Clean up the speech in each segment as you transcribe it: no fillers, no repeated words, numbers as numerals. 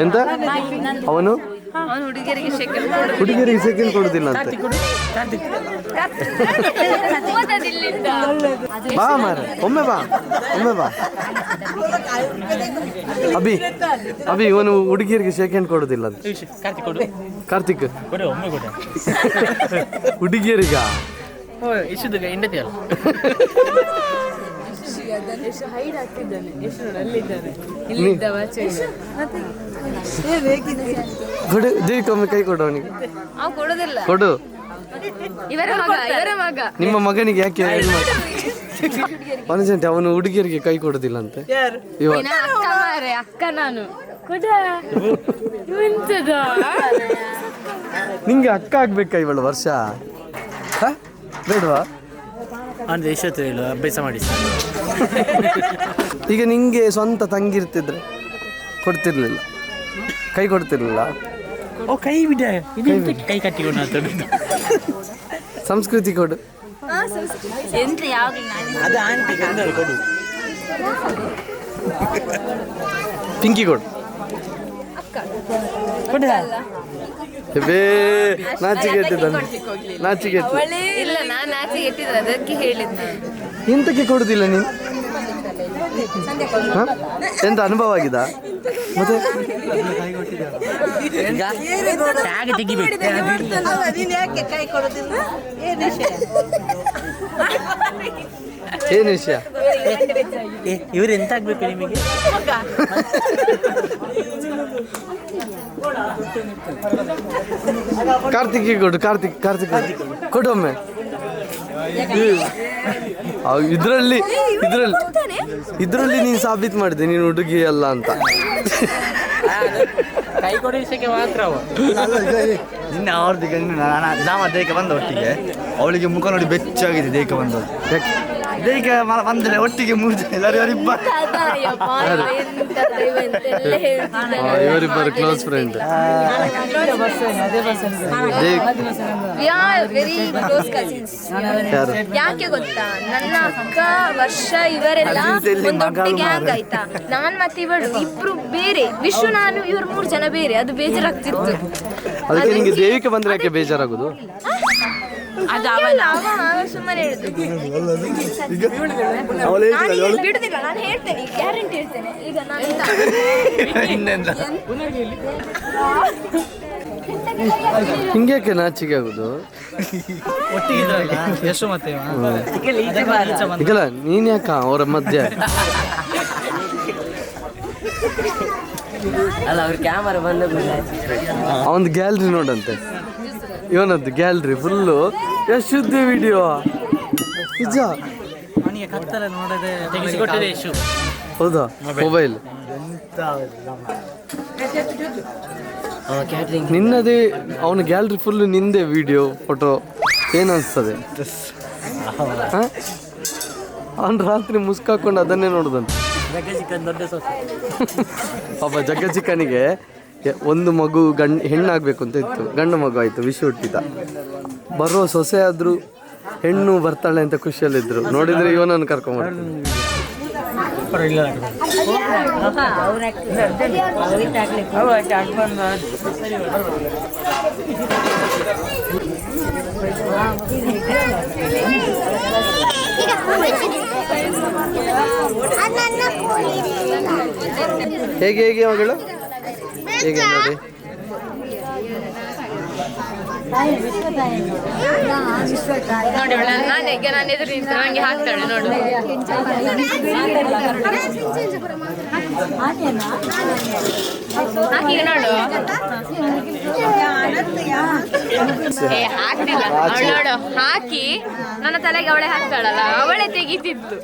ಎಂತ ಅವನು ಹುಡುಗಿಯರಿಗೆ ಸೆಕೆಂಡ್ ಕೊಡುದಿಲ್ಲ ಅಂತ. ಬಾ ಮಾರ, ಒಮ್ಮೆ ಬಾ. ಅಭಿ ಇವನು ಹುಡುಗಿಯರಿಗೆ ಸೆಕೆಂಡ್ ಕೊಡುದಿಲ್ಲ ಅಂತ. ಕಾರ್ತಿಕ್ ಹುಡುಗಿಯರಿಗ ಕೊಡು, ದೇವಿಕೊಮ್ಮೆ ಕೈ ಕೊಡು ಅವನಿಗೆ. ಕೊಡು. ನಿಮ್ಮ ಮಗನಿಗೆ ಯಾಕೆ ಮನುಷ್ಯಂತೆ ಅವನು ಹುಡುಗಿಯರಿಗೆ ಕೈ ಕೊಡುದಿಲ್ಲ ಅಂತೆ. ನಿಂಗೆ ಅಕ್ಕ ಆಗ್ಬೇಕಾ ಇವಳು ವರ್ಷ? ಬೇಡವಾ? ಅಭ್ಯಾಸ ಮಾಡಿ. ಈಗ ನಿಂಗೆ ಸ್ವಂತ ತಂಗಿರ್ತಿದ್ರೆ ಕೊಡ್ತಿರ್ಲಿಲ್ಲ, ಕೈ ಕೊಡ್ತಿರ್ಲಿಲ್ಲ. ಕೈ ಬಿಡ, ಕೈ ಕಟ್ಟಿಕೊಂಡು ಸಂಸ್ಕೃತಿ ಕೊಡು. ಕೊಡು. ಪಿಂಕಿ ಕೊಡು. ನಾಚಿಕೆ ಎಂತಕ್ಕೆ ಕೊಡುದಿಲ್ಲ ನೀನು? ಎಂತ ಅನುಭವ ಆಗಿದ? ಮತ್ತೆ ಏನ್ ವಿಷಯ? ಇವ್ರು ಎಂತ ಆಗ್ಬೇಕು ನಿಮಗೆ? ಕಾರ್ತಿಕ್ ಕೊಡೊಮ್ಮೆ. ಇದ್ರಲ್ಲಿ ನೀನು ಸಾಬೀತು ಮಾಡಿದೆ ನೀನು ಹುಡುಗಿ ಅಲ್ಲ ಅಂತ. ಕೈ ಕೊಡೋ ವಿಷಯಕ್ಕೆ ಮಾತ್ರ ನಿನ್ನೆ ಅವ್ರದ್ದು ನಾಮ ದೇಕ ಬಂದ ಒಟ್ಟಿಗೆ ಅವಳಿಗೆ ಮುಖ ನೋಡಿ ಬೆಚ್ಚಾಗಿದೆ ದೇಕ ಬಂದದ್ದು. ದೇಕ ಬಂದ್ರೆ ಒಟ್ಟಿಗೆ 3 ಜನ ಇವರಿಬ್ಬರು ಕ್ಲೋಸ್ ಫ್ರೆಂಡ್. ಯಾಕೆ ಗೊತ್ತಾ, ನನ್ನ ಅಕ್ಕ ವರ್ಷ ಇವರೆಲ್ಲ ಒಂದೊಟ್ಟಿಗೆ ಗ್ಯಾಂಗ್ ಆಯ್ತಾ. ನಾನ್ ಮತ್ತೆ ಇವಳು ಇಬ್ರು ಬೇರೆ, ವಿಶ್ವ ನಾನು ಇವ್ರು 3 ಜನ ಬೇರೆ. ಅದು ಬೇಜಾರಾಗ್ತಿತ್ತು. ಅದಕ್ಕೆ ನಿಂಗೆ ದೇವಿಕೆ ಬಂದ್ರೆ ಯಾಕೆ ಬೇಜಾರಾಗುದು? ಸುಮ್ಮನೆ ಬಿಡುದಿಲ್ಲ, ನಾನು ಹೇಳ್ತೇನೆ, ಗ್ಯಾರಂಟಿ ಹೇಳ್ತೇನೆ. ಈಗ ಹಿಂಗ್ಯಾಕೆ ನಾಚಿಕೆ ಆಗುದು? ಎಷ್ಟು ಮತ್ತೆ ಈಗಲ್ಲ ನೀನ್ ಯಾಕ ಅವರ ಮಧ್ಯ? ಅಲ್ಲ, ಅವ್ರ ಕ್ಯಾಮರಾ ಬಂದ ಅವನ್ ಗ್ಯಾಲರಿ ನೋಡಂತೆ, ಇವನದ್ದು ಗ್ಯಾಲರಿ ಫುಲ್ಲು ಎಷ್ಟುದ್ದೆ ವಿಡಿಯೋ. ನಿಜ? ಅವನಿಗೆ ಕತ್ತಲ ನೋಡದೆ ತೆಗೆಸಿಕೊಟ್ಟಿದೆ ಯಶು. ಹೌದಾ? ಮೊಬೈಲ್ ನಿನ್ನದೇ, ಅವನ ಗ್ಯಾಲರಿ ಫುಲ್ಲು ನಿಂದೆ ವಿಡಿಯೋ ಫೋಟೋ. ಏನು ಅನಿಸ್ತದೆ? ಅವನು ರಾತ್ರಿ ಮುಸ್ಕಾಕೊಂಡು ಅದನ್ನೇ ನೋಡುದಂತೆ. ಪಾಪ ಜಗ್ಗಜಿಕ್ಕನಿಗೆ ಒಂದು ಮಗು ಹೆಣ್ಣಾಗಬೇಕು ಅಂತ ಇತ್ತು, ಗಂಡು ಮಗು ಆಯಿತು, ವಿಷು ಹುಟ್ಟಿದ. ಬರೋ ಸೊಸೆ ಆದರೂ ಹೆಣ್ಣು ಬರ್ತಾಳೆ ಅಂತ ಖುಷಿಯಲ್ಲಿದ್ದರು. ನೋಡಿದರೆ ಇವನನ್ನು ಕರ್ಕೊಂಡ್ಬರ್ತಾನೆ. ಹೇಗೆ ಹೇಗೆ ಮಗಳು ಹೇಗೆ ನೋಡಿ. ನಾನು ಎದುರು ನಿಂತು ನಂಗೆ ಹಾಕ್ತಾಳೆ ನೋಡು. ಹಾಕಿ ನೋಡು. ಹಾಕ್ತಿಲ್ಲ ಅವಳು ನೋಡು, ಹಾಕಿ ನನ್ನ ತಲೆಗೆ ಅವಳೇ ಹಾಕ್ತಾಳಲ್ಲ, ಅವಳೇ ತೆಗಿತಿತ್ತು.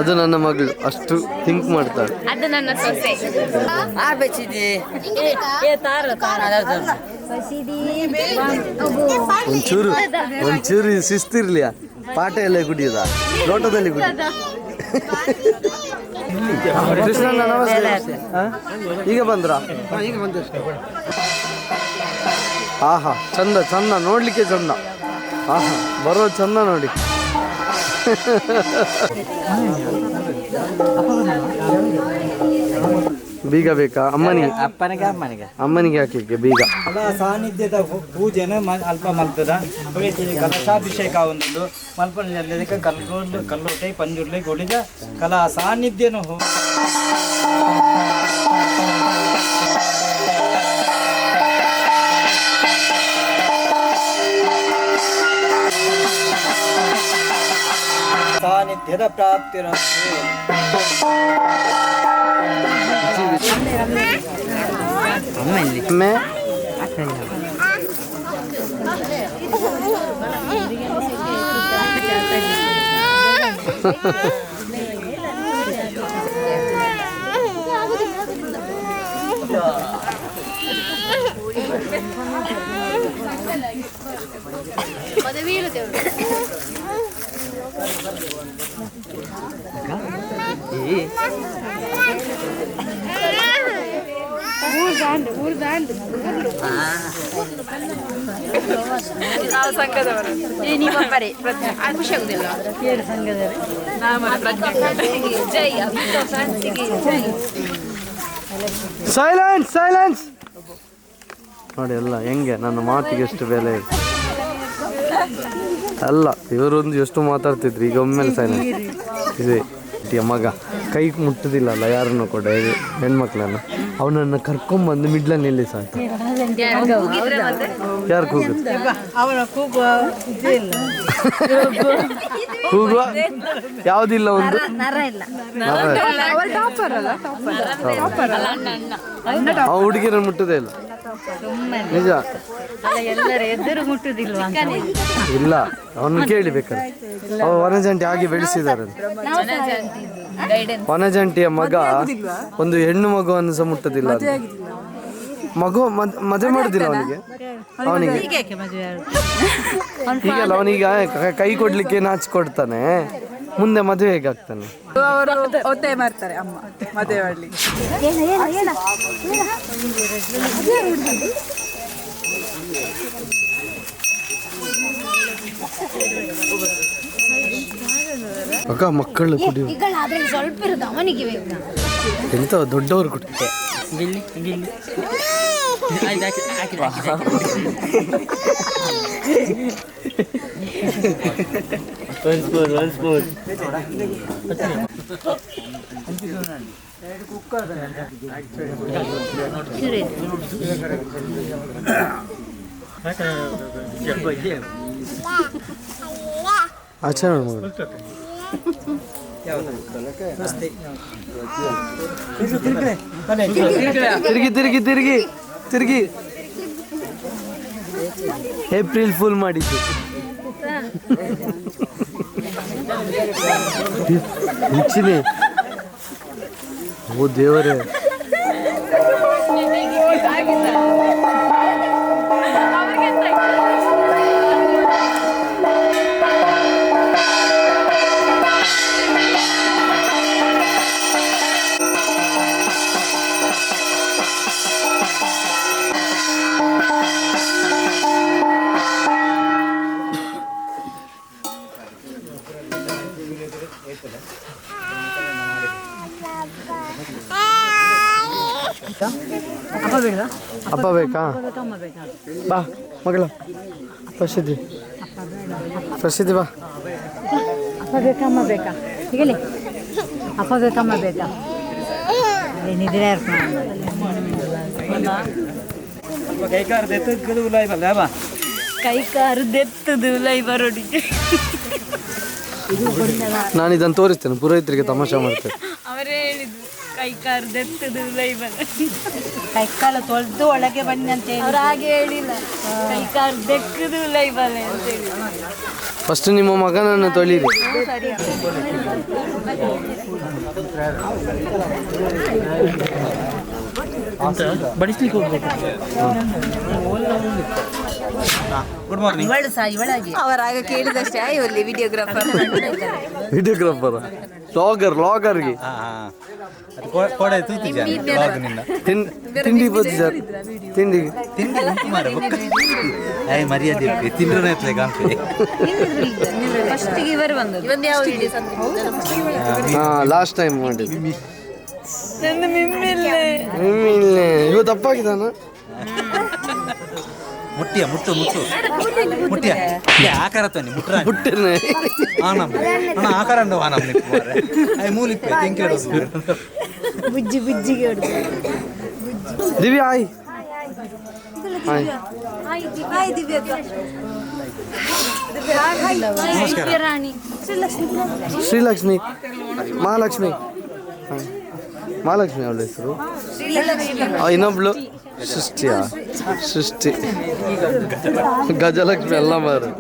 ಅದು ನನ್ನ ಮಗಳು, ಅಷ್ಟು ಥಿಂಕ್ ಮಾಡ್ತಾಳೆ. ಅದು ನನ್ನ ಸೊಸೆ. ಒಂಚೂರು ಶಿಸ್ತಿರ್ಲಿಯ, ಪಾಠ ಎಲ್ಲ ಕುಡಿಯೋದ, ಲೋಟದಲ್ಲಿ ಕುಡಿಯೋದ. ಕೃಷ್ಣಣ್ಣ ನಮಸ್ತೆ. ಈಗ ಬಂದ್ರ? ಈಗ ಬಂದ. ಆಹಾ, ಚಂದ ಚಂದ, ನೋಡ್ಲಿಕ್ಕೆ ಚಂದ. ಆಹಾ, ಬರೋ ಚಂದ ನೋಡಿ. ಬೀಗ ಬೇಕಾ ಅಮ್ಮನಿಗೆ? ಅಪ್ಪನಿಗೆ ಅಮ್ಮನಿಗೆ ಅಮ್ಮನಿಗೆ ಹಾಕ್ಲಿಕ್ಕೆ ಬೀಗ. ಕಲಾ ಸಾನ್ನಿಧ್ಯದ ಪೂಜೆನ ಅಲ್ಪ ಮಲ್ತದ ಕಲಶಾಭಿಷೇಕ ಒಂದು ಮಲ್ಪನಕ್ಕೆ ಕಲ್ಲೋಟೆ ಪಂಜುರ್ಲೆ ಕೊಡಿದ ಕಲಾ ಸಾನ್ನಿಧ್ಯನು ಸಾನ್ನಿಧ್ಯದ ಪ್ರಾಪ್ತಿರಸ್ತು. ಅಮ್ಮೆ ಖುಷಿ ಆಗುದಿಲ್ಲ. ಸೈಲೆನ್ಸ್ ಸೈಲೆನ್ಸ್ ನೋಡಿ ಎಲ್ಲ ಹೆಂಗೆ ನನ್ನ ಮಾತಿಗೆ ಎಷ್ಟು ಬೆಲೆ ಇದೆ ಅಲ್ಲ. ಇವರೊಂದು ಎಷ್ಟು ಮಾತಾಡ್ತಿದ್ರು, ಈಗ ಒಮ್ಮೆಲೆ ಸೈಲೆನ್ಸ್. ಇದೆ ಮಗ ಕೈ ಮುಟ್ಟುದಿಲ್ಲಲ್ಲ ಯಾರನ್ನು ಕೂಡ, ಹೆಣ್ಮಕ್ಳನ್ನ ಅವನನ್ನು ಕರ್ಕೊಂಬಂದು ಮಿಡ್ಲಲ್ಲಿ ನಿಲ್ಲಿಸ ಅಂತ. ಯಾರು ಕೂಗುವ ಯಾವುದಿಲ್ಲ, ಒಂದು ಅವ ಹುಡುಗಿರನ್ನು ಮುಟ್ಟುದೇ ಇಲ್ಲ. ನಿಜ ಇಲ್ಲ, ಅವನು ಕೇಳಿ ಬೇಕಾದ್ರೆ. ಅವ ವನಜಂಟಿ ಆಗಿ ಬೆಳೆಸಿದ್ದಾರೆ. ವನಜಂಟಿಯ ಮಗ ಒಂದು ಹೆಣ್ಣು ಮಗುವನ್ನು ಸಹ ಮುಟ್ಟದಿಲ್ಲ. ಮಗು ಮದುವೆ ಮಾಡುದಿಲ್ಲ ಅವನಿಗೆ ಈಗಲ್ಲ, ಅವನಿಗೆ ಕೈ ಕೊಡ್ಲಿಕ್ಕೆ ನಾಚಿಕೊಡ್ತಾನೆ, ಮುಂದೆ ಮದುವೆ ಹೇಗಾಗ್ತಾನೆ. ಒತ್ತಾಯ ಮಾಡ್ತಾರೆ ಅಮ್ಮ ಮದುವೆ ಮಾಡ್ಲಿಕ್ಕೆ. ಅಕ್ಕ ಮಕ್ಕಳು ಕುಡಿಯು ಸ್ವಲ್ಪ ಇರೋದು ಅವನಿಗೆ ಬೇಕು. ಎಂತ ದೊಡ್ಡವರು ಕುಡಿಯುತ್ತೆ. ಆಚರಣೆ ಮಾಡಿ ತಿರುಗಿ ತಿರುಗಿ ತಿರುಗಿ ತಿರುಗಿ ಏಪ್ರಿಲ್ ಫುಲ್ ಮಾಡಿದ್ದು. ಮುಂಚಿನೇ ಓ ದೇವರೇ, ಅಪ್ಪ ಬೇಕಾ? ಬಾ ಮಗಳ ಪ್ರಸಿದ್ಧಿ ಪ್ರಸಿದ್ಧಿ ಬಾ. ಅಪ್ಪ ಬೇಕಾ ಅಮ್ಮ ಬೇಕಾ? ಹೇಳಿ ಅಪ್ಪ ಬೇಕಾ ಅಮ್ಮ ಬೇಕಾ? ನಿದ್ರೆ ಕೈಕಾರದೆತ್ತದು ಲೈಬರೊಡಿಗೆ ನಾನು ಇದನ್ನು ತೋರಿಸ್ತೇನೆ, ಪುರೋಹಿತರಿಗೆ ತಮಾಷೆ ಮಾಡ್ತೇನೆ. ಅವರೇ ಹೇಳಿದ್ರು ಕೈಕಾರದೆತ್ತದು ಲೈಬರ, ಕೈಕಾಲ ತೊಳೆದು ಒಳಗೆ ಬನ್ನಿ ಅಂತ ಹೇಳಿ. ಅವ್ರು ಹಾಗೆ ಹೇಳಿಲ್ಲ, ಕೈಕಾರದೆಕ್ಕದು ಲೈಬಲೆ ಅಂತ ಹೇಳಿ. ಫಸ್ಟ್ ನಿಮ್ಮ ಮಗನನ್ನು ತೊಳೀರಿ. ಬಡಿಸ್ಲಿಕ್ಕೆ ಹೋಗ್ಬೇಕು. Good morning. ಅವರಾಗ ಕೇಳಿದಷ್ಟೇ ಇವಲ್ಲಿ ವಿಡಿಯೋಗ್ರಾಫರ್ ಲಾಗರ್ಗೆ ತಿಂಡಿ ಬದ್ದು ಸರ್, ತಿಂಡಿ ಮರ್ಯಾದೆ ತಿಂದ್ರೆ ಫಸ್ಟಿಗೆ ಇವರು ಬಂದದ್ದು. ಹಾಂ ಲಾಸ್ಟ್ ಟೈಮ್ ಮಾಡಿದ್ದು. ನನ್ನ ಮಿಮ್ಮಿಲ್ಲ ಇವ ತಪ್ಪಾಗಿದ್ದಾನ ಮುಟ್ಟಿಯ ಮುಟ್ಟು ಮುಟ್ಟು ಮುಟ್ಟಿಯ ಆಕಾರ ತನ್ನಿ ಮುಟ್ರ ಬಿಟ್ಟಿರ್ನೆ ಆನಮ್ ಅಣ್ಣ ಆಕಾರ ಅಂದ ಆನಮ್ ನಿಕ್ಮಾರೆ ಐ ಮೂಲಿಪ್ಪೆ ತೆಂಕಿ ಬುಜ್ಜಿ ಬುಜ್ಜಿಗೆ ಹೊಡೆದು ದಿವ್ಯಾ ಆಯ್ ರಾಣಿ ಶ್ರೀಲಕ್ಷ್ಮಿ ಮಹಾಲಕ್ಷ್ಮಿ ಮಹಾಲಕ್ಷ್ಮಿ ಅವಳ ಹೆಸರು ಇನ್ನೊಬ್ಳು ಸೃಷ್ಟಿ ಗಜಲಕ್ಷ್ಮಿ ಎಲ್ಲ ಮಾರು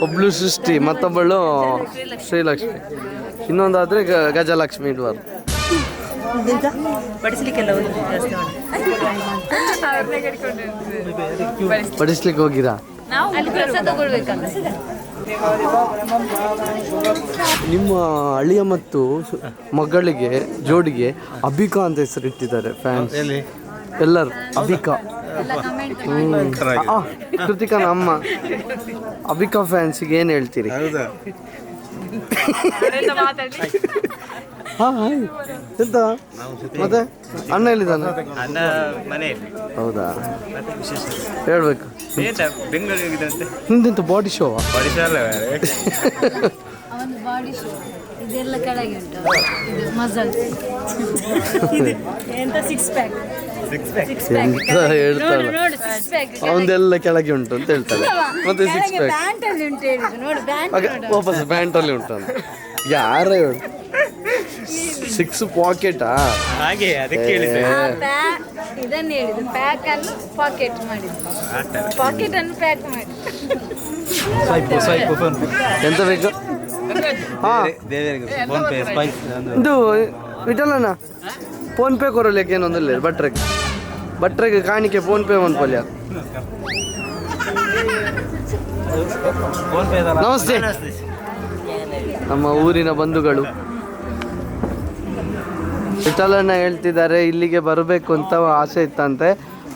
ಒಬ್ಳು ಸೃಷ್ಟಿ ಮತ್ತೊಬ್ಬಳು ಶ್ರೀಲಕ್ಷ್ಮಿ ಇನ್ನೊಂದಾದ್ರೆ ಗಜಲಕ್ಷ್ಮಿ ಇಡುವರು ಪಡಿಸ್ಲಿಕ್ಕೆ ಹೋಗಿರಾ ಅಲ್ಲಿ ಪ್ರಸಾದ ತಗೊಳ್ಬೇಕಲ್ಲ ನಿಮ್ಮ ಅಳಿಯ ಮತ್ತು ಮಗಳಿಗೆ ಜೋಡಿಗೆ ಅಬಿಕಾ ಅಂತ ಹೆಸರು ಇಟ್ಟಿದ್ದಾರೆ ಫ್ಯಾನ್ಸ್ ಎಲ್ಲರೂ ಅಬಿಕಾ ಕೃತಿಕನ ಅಮ್ಮ ಅಬಿಕಾ ಫ್ಯಾನ್ಸಿಗೆ ಏನು ಹೇಳ್ತೀರಿ ಎಂತ ಮತ್ತೆ ಅಣ್ಣ ಎಲ್ಲಿದ್ದಾನೆ ಹೌದಾ ಹೇಳ್ಬೇಕು ನಿಂದೆಂತ ಬಾಡಿ ಶೋ ಅವನು ಬಾಡಿ ಶೋ ಇದೆಲ್ಲ ಕೆಳಗೆ ಉಂಟು ಇದು ಮಸಲ್ ಎಂತ ಸಿಕ್ಸ್ ಪ್ಯಾಕ್ ಎಂತ ಹೇಳ್ತಾಳೆ ನೋಡು ಸಿಕ್ಸ್ ಪ್ಯಾಕ್ ಅವನದೆಲ್ಲ ಕೆಳಗೆ ಉಂಟು ಅಂತ ಹೇಳ್ತಾಳೆ ಮತ್ತೆ ಸಿಕ್ಸ್ ಪ್ಯಾಕ್ ಪ್ಯಾಂಟ್ ಅಲ್ಲಿ ಉಂಟು ಹೇಳಿದ್ರು ನೋಡು ಪ್ಯಾಂಟ್ ಆಗ ವಾಪಸ್ ಪ್ಯಾಂಟಲ್ಲಿ ಉಂಟು ಅಂತ ಯಾರ ಹೇಳು ಸಿಕ್ಸ್ ಪಾಕೆಟಾ ಹಾಗೆ ಅದಕ್ಕೆ ಇದನ್ನು ಹೇಳಿದ್ರು ಪ್ಯಾಕ್ ಅನ್ನು ಪಾಕೆಟ್ ಮಾಡಿದ್ರು ಪಾಕೆಟ್ ಅನ್ನು ಪ್ಯಾಕ್ ಮಾಡಿ ಎಂತ ಬೇಕು ಹಾ ಫೋನ್ ಪೇ ಸ್ಪೈಸ್ ಇದು ವಿಠಲನ ಫೋನ್ ಪೇ ಕೊರಲಿಕ್ಕೆ ಏನೊಂದಿಲ್ಲ ಭಟ್ರಿಗೆ ಕಾಣಿಕೆ ಫೋನ್ ಪೇ ಅನ್ಕೊಲ್ಯ ಫೋನ್ ಪೇ ನಮಸ್ತೆ ನಮ್ಮ ಊರಿನ ಬಂಧುಗಳು ವಿಠಲನ್ನ ಹೇಳ್ತಿದ್ದಾರೆ ಇಲ್ಲಿಗೆ ಬರಬೇಕು ಅಂತ ಆಸೆ ಇತ್ತಂತೆ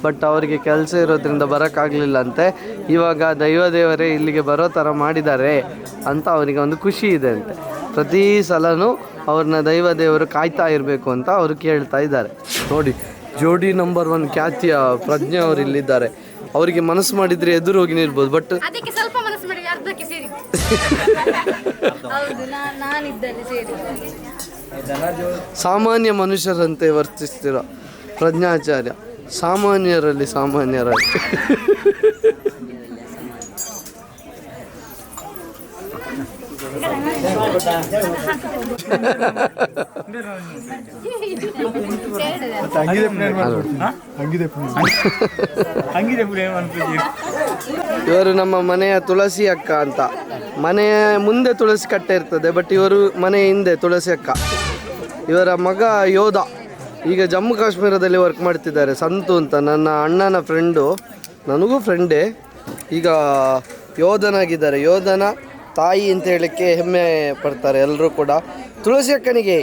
ಬಟ್ ಅವರಿಗೆ ಕೆಲಸ ಇರೋದ್ರಿಂದ ಬರೋಕ್ಕಾಗಲಿಲ್ಲ ಅಂತೆ ಇವಾಗ ದೈವದೇವರೇ ಇಲ್ಲಿಗೆ ಬರೋ ಥರ ಮಾಡಿದ್ದಾರೆ ಅಂತ ಅವರಿಗೆ ಒಂದು ಖುಷಿ ಇದೆ ಅಂತೆ ಪ್ರತಿ ಸಲನೂ ಅವ್ರನ್ನ ದೈವದೇವರು ಕಾಯ್ತಾ ಇರಬೇಕು ಅಂತ ಅವರು ಕೇಳ್ತಾ ಇದ್ದಾರೆ ನೋಡಿ ಜೋಡಿ ನಂಬರ್ 1 ಖ್ಯಾತಿಯ ಪ್ರಜ್ಞೆ ಅವರು ಇಲ್ಲಿದ್ದಾರೆ ಅವರಿಗೆ ಮನಸ್ಸು ಮಾಡಿದರೆ ಎದುರು ಹೋಗಿ ನಿಲ್ಬೋದು ಬಟ್ ಅದಕ್ಕೆ ಸ್ವಲ್ಪ ಮನಸ್ಸು ಮಾಡಿ ಅರ್ಧಕ್ಕೆ ಸೇರಿ ಹೌದು ನಾನಿದ್ದಲ್ಲಿ ಸೇರಿ ಸಾಮಾನ್ಯ ಮನುಷ್ಯರಂತೆ ವರ್ತಿಸ್ತಿರೋ ಪ್ರಜ್ಞಾಚಾರ್ಯ ಸಾಮಾನ್ಯರಲ್ಲಿ ಸಾಮಾನ್ಯರಾಗಿ ಇವರು ನಮ್ಮ ಮನೆಯ ತುಳಸಿ ಅಕ್ಕ ಅಂತ ಮನೆಯ ಮುಂದೆ ತುಳಸಿ ಕಟ್ಟೆ ಇರ್ತದೆ ಬಟ್ ಇವರು ಮನೆ ಹಿಂದೆ ತುಳಸಿ ಅಕ್ಕ ಇವರ ಮಗ ಯೋಧ ಈಗ ಜಮ್ಮು ಕಾಶ್ಮೀರದಲ್ಲಿ ವರ್ಕ್ ಮಾಡ್ತಿದ್ದಾರೆ ಸಂತು ಅಂತ ನನ್ನ ಅಣ್ಣನ ಫ್ರೆಂಡು ನನಗೂ ಫ್ರೆಂಡೇ ಈಗ ಯೋಧನಾಗಿದ್ದಾರೆ ಯೋಧನ ತಾಯಿ ಅಂತ ಹೇಳಕ್ಕೆ ಹೆಮ್ಮೆ ಪಡ್ತಾರೆ ಎಲ್ಲರೂ ಕೂಡ ತುಳಸಿ ಅಕ್ಕನಿಗೆ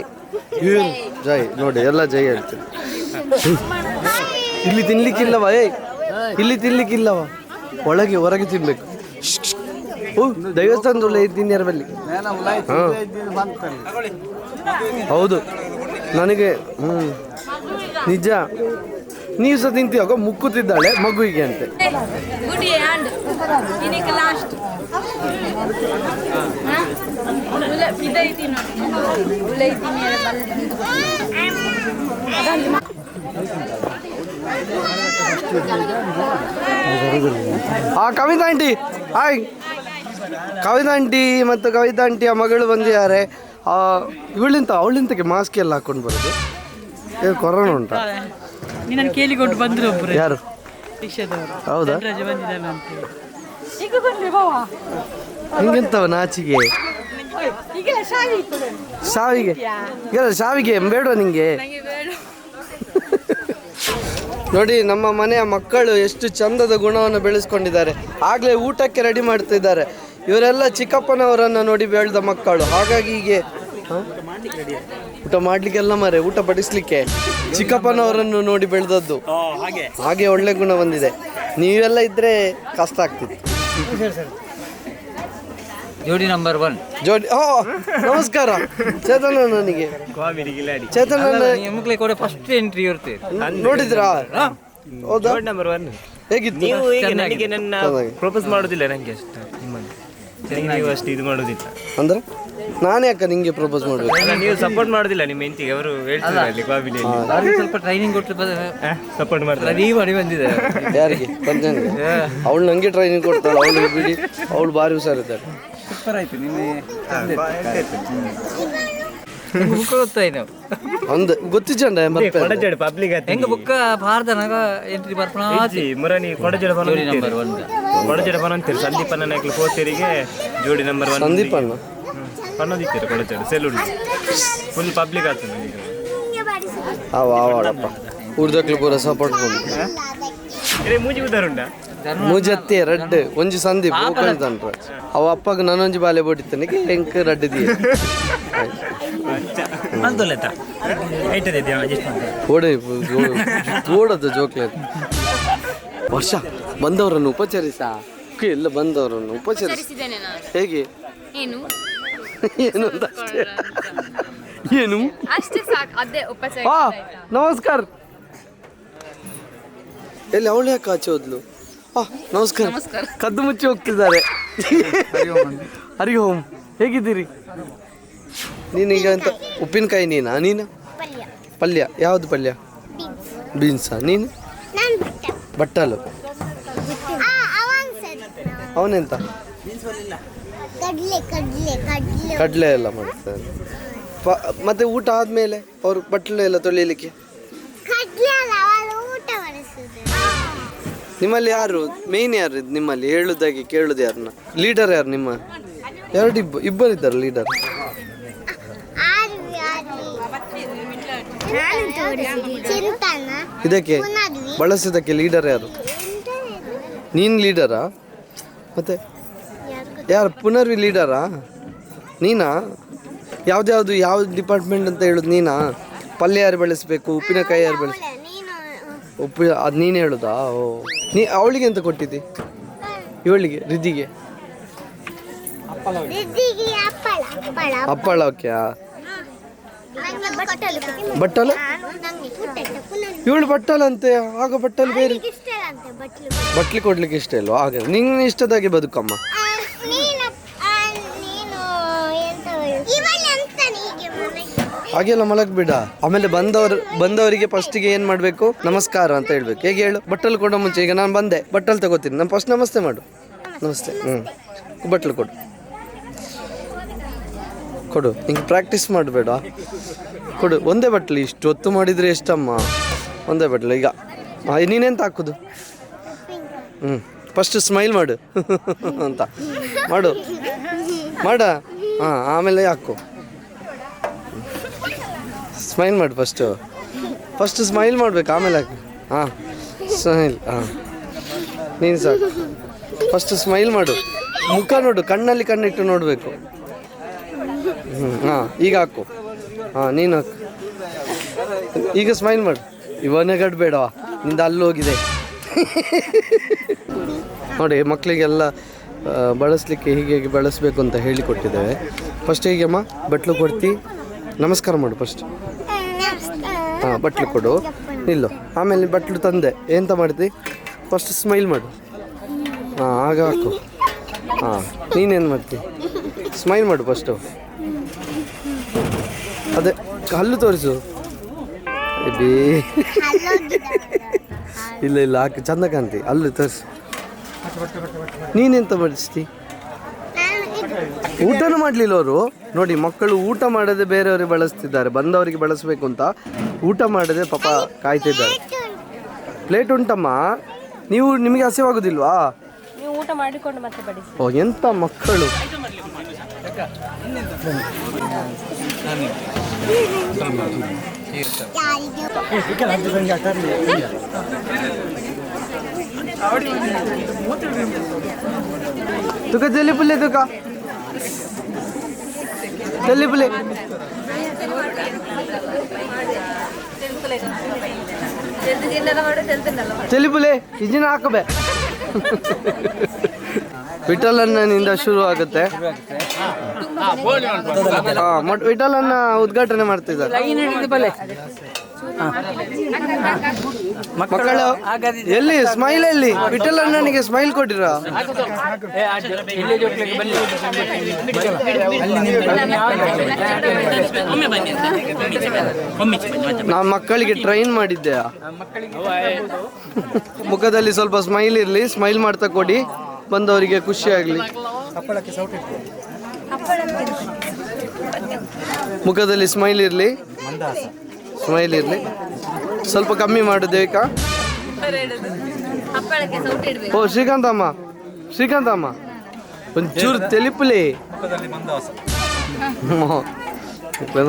ಏನು ಜೈ ನೋಡಿ ಎಲ್ಲ ಜೈ ಹೇಳ್ತೀನಿ ಇಲ್ಲಿ ತಿನ್ಲಿಕ್ಕಿಲ್ಲವ ಇಲ್ಲಿ ತಿನ್ಲಿಕ್ಕಿಲ್ಲವ ಹೊರಗೆ ತಿನ್ಬೇಕು ಓ ದೇವಸ್ಥಾನದೊಳ್ಳೆ ಇದ್ದೀನಿ ಬಲ್ಲಿ ಹಾಂ ಹೌದು ನನಗೆ ನಿಜ ನೀವು ಸಹ ತಿಂತೀವಾಗ ಮುಕ್ಕುತ್ತಿದ್ದಾಳೆ ಮಗುವಿಗೆ ಅಂತೆ ಗುಡಿ ಹ್ಯಾಂಡ್ ಇದಕ್ಕೆ ಲಾಸ್ಟ್ ಇದೈತಿ ನೋಡಿ ಉಲೈತಿ ಮೇಲೆ Kavita aunty hi Kavita aunty ಮತ್ತು ಕವಿತಾ ಆಂಟಿಯ ಮಗಳು ಬಂದಿದ್ದಾರೆ ಅವಳಿಂತಕ್ಕೆ ಮಾಸ್ಕ್ ಎಲ್ಲ ಹಾಕೊಂಡು ಬರೋದು ಕೊರೋನಾ ಉಂಟಾ ನೀನು ಕೇಳಿಕೊಂಡು ಬಂದ್ರು ಒಬ್ರು ಯಾರು ಹೌದಾ ಬಂದಿದ್ದಾನೆ ಅಂತ ಹಿಂಗೆಂತವ ನಾಚಿಗೆ ಸಾವಿಗೆ ಸಾವಿಗೆ ಬೇಡ ನಿಂಗೆ ನೋಡಿ ನಮ್ಮ ಮನೆಯ ಮಕ್ಕಳು ಎಷ್ಟು ಚಂದದ ಗುಣವನ್ನು ಬೆಳೆಸ್ಕೊಂಡಿದ್ದಾರೆ ಆಗಲೇ ಊಟಕ್ಕೆ ರೆಡಿ ಮಾಡ್ತಿದ್ದಾರೆ ಇವರೆಲ್ಲ ಚಿಕ್ಕಪ್ಪನವರನ್ನು ನೋಡಿ ಬೆಳೆದ ಮಕ್ಕಳು ಹಾಗಾಗಿ ಹೀಗೆ ಊಟ ಮಾಡ್ಲಿಕ್ಕೆಲ್ಲ ಮಾರೆ ಊಟ ಪಡಿಸ್ಲಿಕ್ಕೆ ಚಿಕ್ಕಪ್ಪನವರನ್ನು ನೋಡಿ ಬೆಳೆದದ್ದು ಹಾಗೆ ಒಳ್ಳೆ ಗುಣ ಬಂದಿದೆ ನೀವೆಲ್ಲ ಇದ್ರೆ ಕಷ್ಟ ಆಗ್ತಿತ್ತು ಜೋಡಿ ನಂಬರ್ 1 ಜೋಡಿ ನಮಸ್ಕಾರ ಚೇತನ ನನಗೆ ಚೇತನ ಮುಕ್ಲೆ ಕೂಡ ಫಸ್ಟ್ ಎಂಟ್ರಿ ಇರುತ್ತೆ ನೋಡಿದ್ರಾ ಹೌದಾ ನಂಬರ್ 1 ಹೇಗಿತ್ತು ನೀವು ಈಗ ನನಗೆ ನನ್ನ ಪ್ರಪೋಸ್ ಮಾಡೋದಿಲ್ಲ ನನಗೆ ಅಷ್ಟು ನಿಮ್ಮನ್ನು ಸರಿ ನೀವು ಅಷ್ಟು ಇದು ಮಾಡೋದಿಲ್ಲ ಅಂದ್ರೆ ನಾನೇ ಯಾಕೆ ನಿಂಗೆ ಪ್ರಪೋಸ್ ಮಾಡ್ಬೇಕು ಅಲ್ಲ, ನೀವು ಸಪೋರ್ಟ್ ಮಾಡೋದಿಲ್ಲ ನಿಮ್ಮ ಹೆಂಡತಿಗೆ ಅವರು ಹೇಳ್ತಾರೆ ಅಲ್ಲಿ ಕಾಬಿಲಿಯಲ್ಲಿ ಅವ್ರಿಗೆ ಸ್ವಲ್ಪ ಟ್ರೈನಿಂಗ್ ಕೊಟ್ಟು ಸಪೋರ್ಟ್ ಮಾಡ್ತಾರೆ ರೆಡಿ ಮಾಡಿ ಬಂದಿದ್ದಾರೆ ಯಾರಿಗೆ ಪಂಚನ್ಗೆ ಅವಳು ನಂಗೆ ಟ್ರೈನಿಂಗ್ ಕೊಡ್ತಾಳೆ ಅವಳು ಬಿಡಿ ಅವಳು ಭಾರಿ ಹುಷಾರಿದ್ದಾಳೆ ಸೂಪರ್ ಆಯ್ತು ನಿನ್ನೆ ಬುಕ್ ಓದ್ತಾ ನಾವು ಒಂದು ಗೊತ್ತಿಚ್ಚಂಡ ಕೊಡಜಾಡು ಪಬ್ಲಿಕ್ ಹೆಂಗ ಬುಕ್ಕ ಪಾರ್ದನಾಗ ಎಂಟ್ರಿ ಬರ್ಪಣ ಮುರಾನಿ ಕೊಡಜಾಡು ಜೋಡಿ ನಂಬರ್ 1 ಕೊಡಜಾಡು ಬರಂತೀರಿ ಸಂದೀಪನ ನಾಯ್ಕಲು ಪೋತಿರಿಗೆ ಜೋಡಿ ನಂಬರ್ 1 ಸಂದೀಪ್ ಅಣ್ಣ ಪನ್ನೋದಿತ್ತೀರಿ ಕೊಡಜಾಡು ಸೆಲೂನ್ ಫುಲ್ ಪಬ್ಲಿಕ್ ಆಗ್ತದೆ ಈಗ ಆವಾಡಪ್ಪ ಊರ್ದಕ್ಲು ಪೂರ ಸಪೋರ್ಟ್ ಬಂದು ಮೂಜಿ ಉದಾರುಂಡ ಮೂಜತ್ತೆ ರಡ್ಡ್ ಒಂಜಿ ಸಂದೀಪ್ ಹೋಗ್ತಾನ್ರ ಅವ ಅಪ್ಪಗ ನಾನೊಂಜಿ ಬಾಲೆ ಬೋಡಿತ್ತನಿಗೆ ಹೆಂಕ್ ರಡ್ಡದಿ ಅಂತೋಲೆತ್ತ ಐಟದೆ ಅಡ್ಜಸ್ಟ್ ಮಾಡ್ತಾರೆ ಓಡೆ ಓಡದ ಜೋಕ್ಲೇಟ್ ವರ್ಷ ಬಂದವರನ್ನು ಉಪಚರಿಸ ಎಲ್ಲ ಬಂದವರನ್ನು ಉಪಚರಿಸಿ ಹೇಗೆ ಏನು ಏನು ಅಂತ ಅಷ್ಟೇ. ಏನು ಅಷ್ಟೇ ಸಾಕು ಅದೇ ಉಪಚಾರ ಹಾ ನಮಸ್ಕಾರ ಎಲ್ಲಿ ಅವಳು ಯಾಕೆ ಆಚೆ ಹೋದ್ಲು ನಮಸ್ಕಾರ ಕದ್ದು ಮುಚ್ಚಿ ಹೋಗ್ತಿದ್ದಾರೆ ಹರಿ ಓಂ ಹೇಗಿದ್ದೀರಿ ನೀನೀಗ ಅಂತ ಉಪ್ಪಿನಕಾಯಿ ನೀನು ಪಲ್ಯ ಯಾವುದು ಪಲ್ಯ ಬೀನ್ಸಾ ನೀನು ಬಟ್ಟಲು ಅವನೆಂತ ಕಡಲೆ ಎಲ್ಲ ಮಾಡ್ತಾರೆ ಮತ್ತೆ ಊಟ ಆದ್ಮೇಲೆ ಅವ್ರು ಬಟ್ಟಲು ಎಲ್ಲ ತೊಳಿಲಿಕ್ಕೆ ನಿಮ್ಮಲ್ಲಿ ಯಾರು ಮೇನ್ ಯಾರು ನಿಮ್ಮಲ್ಲಿ ಹೇಳುದಾಗಿ ಕೇಳುದು ಯಾರನ್ನ ಲೀಡರ್ ಯಾರು ನಿಮ್ಮ ಇಬ್ಬರಿದ್ದಾರೆ ಲೀಡರ್ ಇದಕ್ಕೆ ಬಳಸಿದಕ್ಕೆ ಲೀಡರ್ ಯಾರು ನೀನ್ ಲೀಡರಾ ಮತ್ತೆ ಯಾರು ಪುನರ್ವಿ ಲೀಡರಾ ನೀನಾ ಯಾವ್ದು ಯಾವ ಡಿಪಾರ್ಟ್ಮೆಂಟ್ ಅಂತ ಹೇಳುದು ನೀನಾ ಪಲ್ಯ ಯಾರು ಬೆಳೆಸ್ಬೇಕು ಉಪ್ಪಿನಕಾಯಿ ಯಾರು ಬೆಳೆಸ್ ಅದು ನೀನು ಹೇಳುದಾ ಓ ಅವಳಿಗೆ ಎಂತ ಕೊಟ್ಟಿದ್ದಿ ಇವಳಿಗೆ ರಿದ್ದಿಗೆ ಹಪ್ಪಳ ಓಕೆ ಬಟ್ಟಲು ಇವಳು ಬಟ್ಟಲು ಅಂತೆ ಆಗ ಬಟ್ಟಲು ಬೇರೆ ಬಟ್ಲಿ ಕೊಡ್ಲಿಕ್ಕೆ ಇಷ್ಟ ಇಲ್ವಾ ಹಾಗೆ ನಿಂಗೆ ಇಷ್ಟದಾಗೆ ಬದುಕಮ್ಮ ಹಾಗೆಲ್ಲ ಮಲಗ್ ಬಿಡ ಆಮೇಲೆ ಬಂದವರಿಗೆ ಫಸ್ಟಿಗೆ ಏನ್ ಮಾಡ್ಬೇಕು ನಮಸ್ಕಾರ ಅಂತ ಹೇಳ್ಬೇಕು ಹೇಗೆ ಹೇಳು ಬಟ್ಟಲು ಕೊಡೋ ಮುಂಚೆ ಈಗ ನಾನು ಬಂದೆ ಬಟ್ಟಲು ತಗೋತೀನಿ ನಾನು ಫಸ್ಟ್ ನಮಸ್ತೆ ಮಾಡು ನಮಸ್ತೆ ಬಟ್ಟಲು ಕೊಡು ಹಿಂಗೆ ಪ್ರಾಕ್ಟೀಸ್ ಮಾಡಬೇಡ ಕೊಡು ಒಂದೇ ಬಟ್ಲು ಇಷ್ಟು ಹೊತ್ತು ಮಾಡಿದರೆ ಎಷ್ಟಮ್ಮ ಒಂದೇ ಬಟ್ಲು ಈಗ ನೀನೆಂತ ಹಾಕೋದು ಫಸ್ಟ್ ಸ್ಮೈಲ್ ಮಾಡು ಅಂತ ಮಾಡ ಹಾಂ ಆಮೇಲೆ ಹಾಕು ಸ್ಮೈಲ್ ಮಾಡು ಫಸ್ಟ್ ಸ್ಮೈಲ್ ಮಾಡ್ಬೇಕು ಆಮೇಲೆ ಹಾಕಿ ಹಾಂ ಸ್ಮೈಲ್ ಹಾಂ ನೀನು ಸಾಕು ಫಸ್ಟ್ ಸ್ಮೈಲ್ ಮಾಡು ಮುಖ ನೋಡು ಕಣ್ಣಲ್ಲಿ ಕಣ್ಣಿಟ್ಟು ನೋಡಬೇಕು ಹಾಂ ಈಗ ಹಾಕು ಹಾಂ ನೀನು ಹಾಕು ಈಗ ಸ್ಮೈಲ್ ಮಾಡು ಇವನೇ ಗಡ್ಬೇಡವಾ ನಿಂದ ಅಲ್ಲಿ ಹೋಗಿದೆ ನೋಡಿ ಮಕ್ಕಳಿಗೆಲ್ಲ ಬಳಸಲಿಕ್ಕೆ ಹೀಗೆ ಬಳಸಬೇಕು ಅಂತ ಹೇಳಿಕೊಟ್ಟಿದ್ದೇವೆ ಫಸ್ಟ್ ಹೀಗೆಮ್ಮ ಬಟ್ಲು ಕೊಡ್ತಿ ನಮಸ್ಕಾರ ಮಾಡು ಫಸ್ಟ್ ಹಾಂ ಬಟ್ಲು ಕೊಡು ನಿಲ್ಲು ಆಮೇಲೆ ಬಟ್ಲು ತಂದೆ ಎಂತ ಮಾಡ್ತಿ ಫಸ್ಟ್ ಸ್ಮೈಲ್ ಮಾಡು ಹಾಂ ಆಗ ಹಾಕು ಹಾಂ ನೀನೇನು ಮಾಡ್ತಿ ಸ್ಮೈಲ್ ಮಾಡು ಫಸ್ಟು ಅದೇ ಹಲ್ಲು ತೋರಿಸು ಬೇ ಇಲ್ಲ ಹಾಕಿ ಚಂದ ಕಾಣ್ತಿ ಅಲ್ಲು ತೋರಿಸು ನೀನೆಂತ ಮಾಡಿಸ್ತಿ ಊಟನೂ ಮಾಡಲಿಲ್ಲ ಅವರು ನೋಡಿ ಮಕ್ಕಳು ಊಟ ಮಾಡದೆ ಬೇರೆಯವರಿಗೆ ಬಳಸ್ತಿದ್ದಾರೆ ಬಂದವರಿಗೆ ಬಳಸಬೇಕು ಅಂತ ಊಟ ಮಾಡದೆ ಪಾಪ ಕಾಯ್ತಿದ್ದಾರೆ ಪ್ಲೇಟ್ ಉಂಟಮ್ಮ ನಿಮಗೆ ಹಸಿವಾಗುದಿಲ್ವಾ ಊಟ ಮಾಡಿಕೊಂಡು ಮತ್ತೆ ಬಡಿಸಿ ಓ ಎಂತ ಮಕ್ಕಳು तुका जली पुले तुका जली पुले जली पुले इजिन हाकबे ವಿಠಲಣ್ಣನಿಂದ ಶುರು ಆಗುತ್ತೆ. ವಿಠಲಣ್ಣ ಉದ್ಘಾಟನೆ ಮಾಡ್ತಿದ್ದಾರೆ. ಮಕ್ಕಳು ಎಲ್ಲಿ ಸ್ಮೈಲ್ ಎಲ್ಲಿ? ವಿಠಲಣ್ಣನಿಗೆ ಸ್ಮೈಲ್ ಕೊಟ್ಟಿರ? ನಾ ಮಕ್ಕಳಿಗೆ ಟ್ರೈನ್ ಮಾಡಿದ್ದೆ. ಮುಖದಲ್ಲಿ ಸ್ವಲ್ಪ ಸ್ಮೈಲ್ ಇರ್ಲಿ, ಸ್ಮೈಲ್ ಮಾಡ್ತಾ ಕೊಡಿ, ಬಂದವರಿಗೆ ಖುಷಿ ಆಗ್ಲಿ. ಮುಖದಲ್ಲಿ ಸ್ಮೈಲ್ ಇರ್ಲಿ, ಸ್ಮೈಲ್ ಇರ್ಲಿ. ಸ್ವಲ್ಪ ಕಮ್ಮಿ ಮಾಡು ದೇವಿಕಾ. ಓ ಶ್ರೀಕಾಂತಮ್ಮ, ಶ್ರೀಕಾಂತಮ್ಮ ಒಂಚೂರು ತೆಲಿಪುಲಿ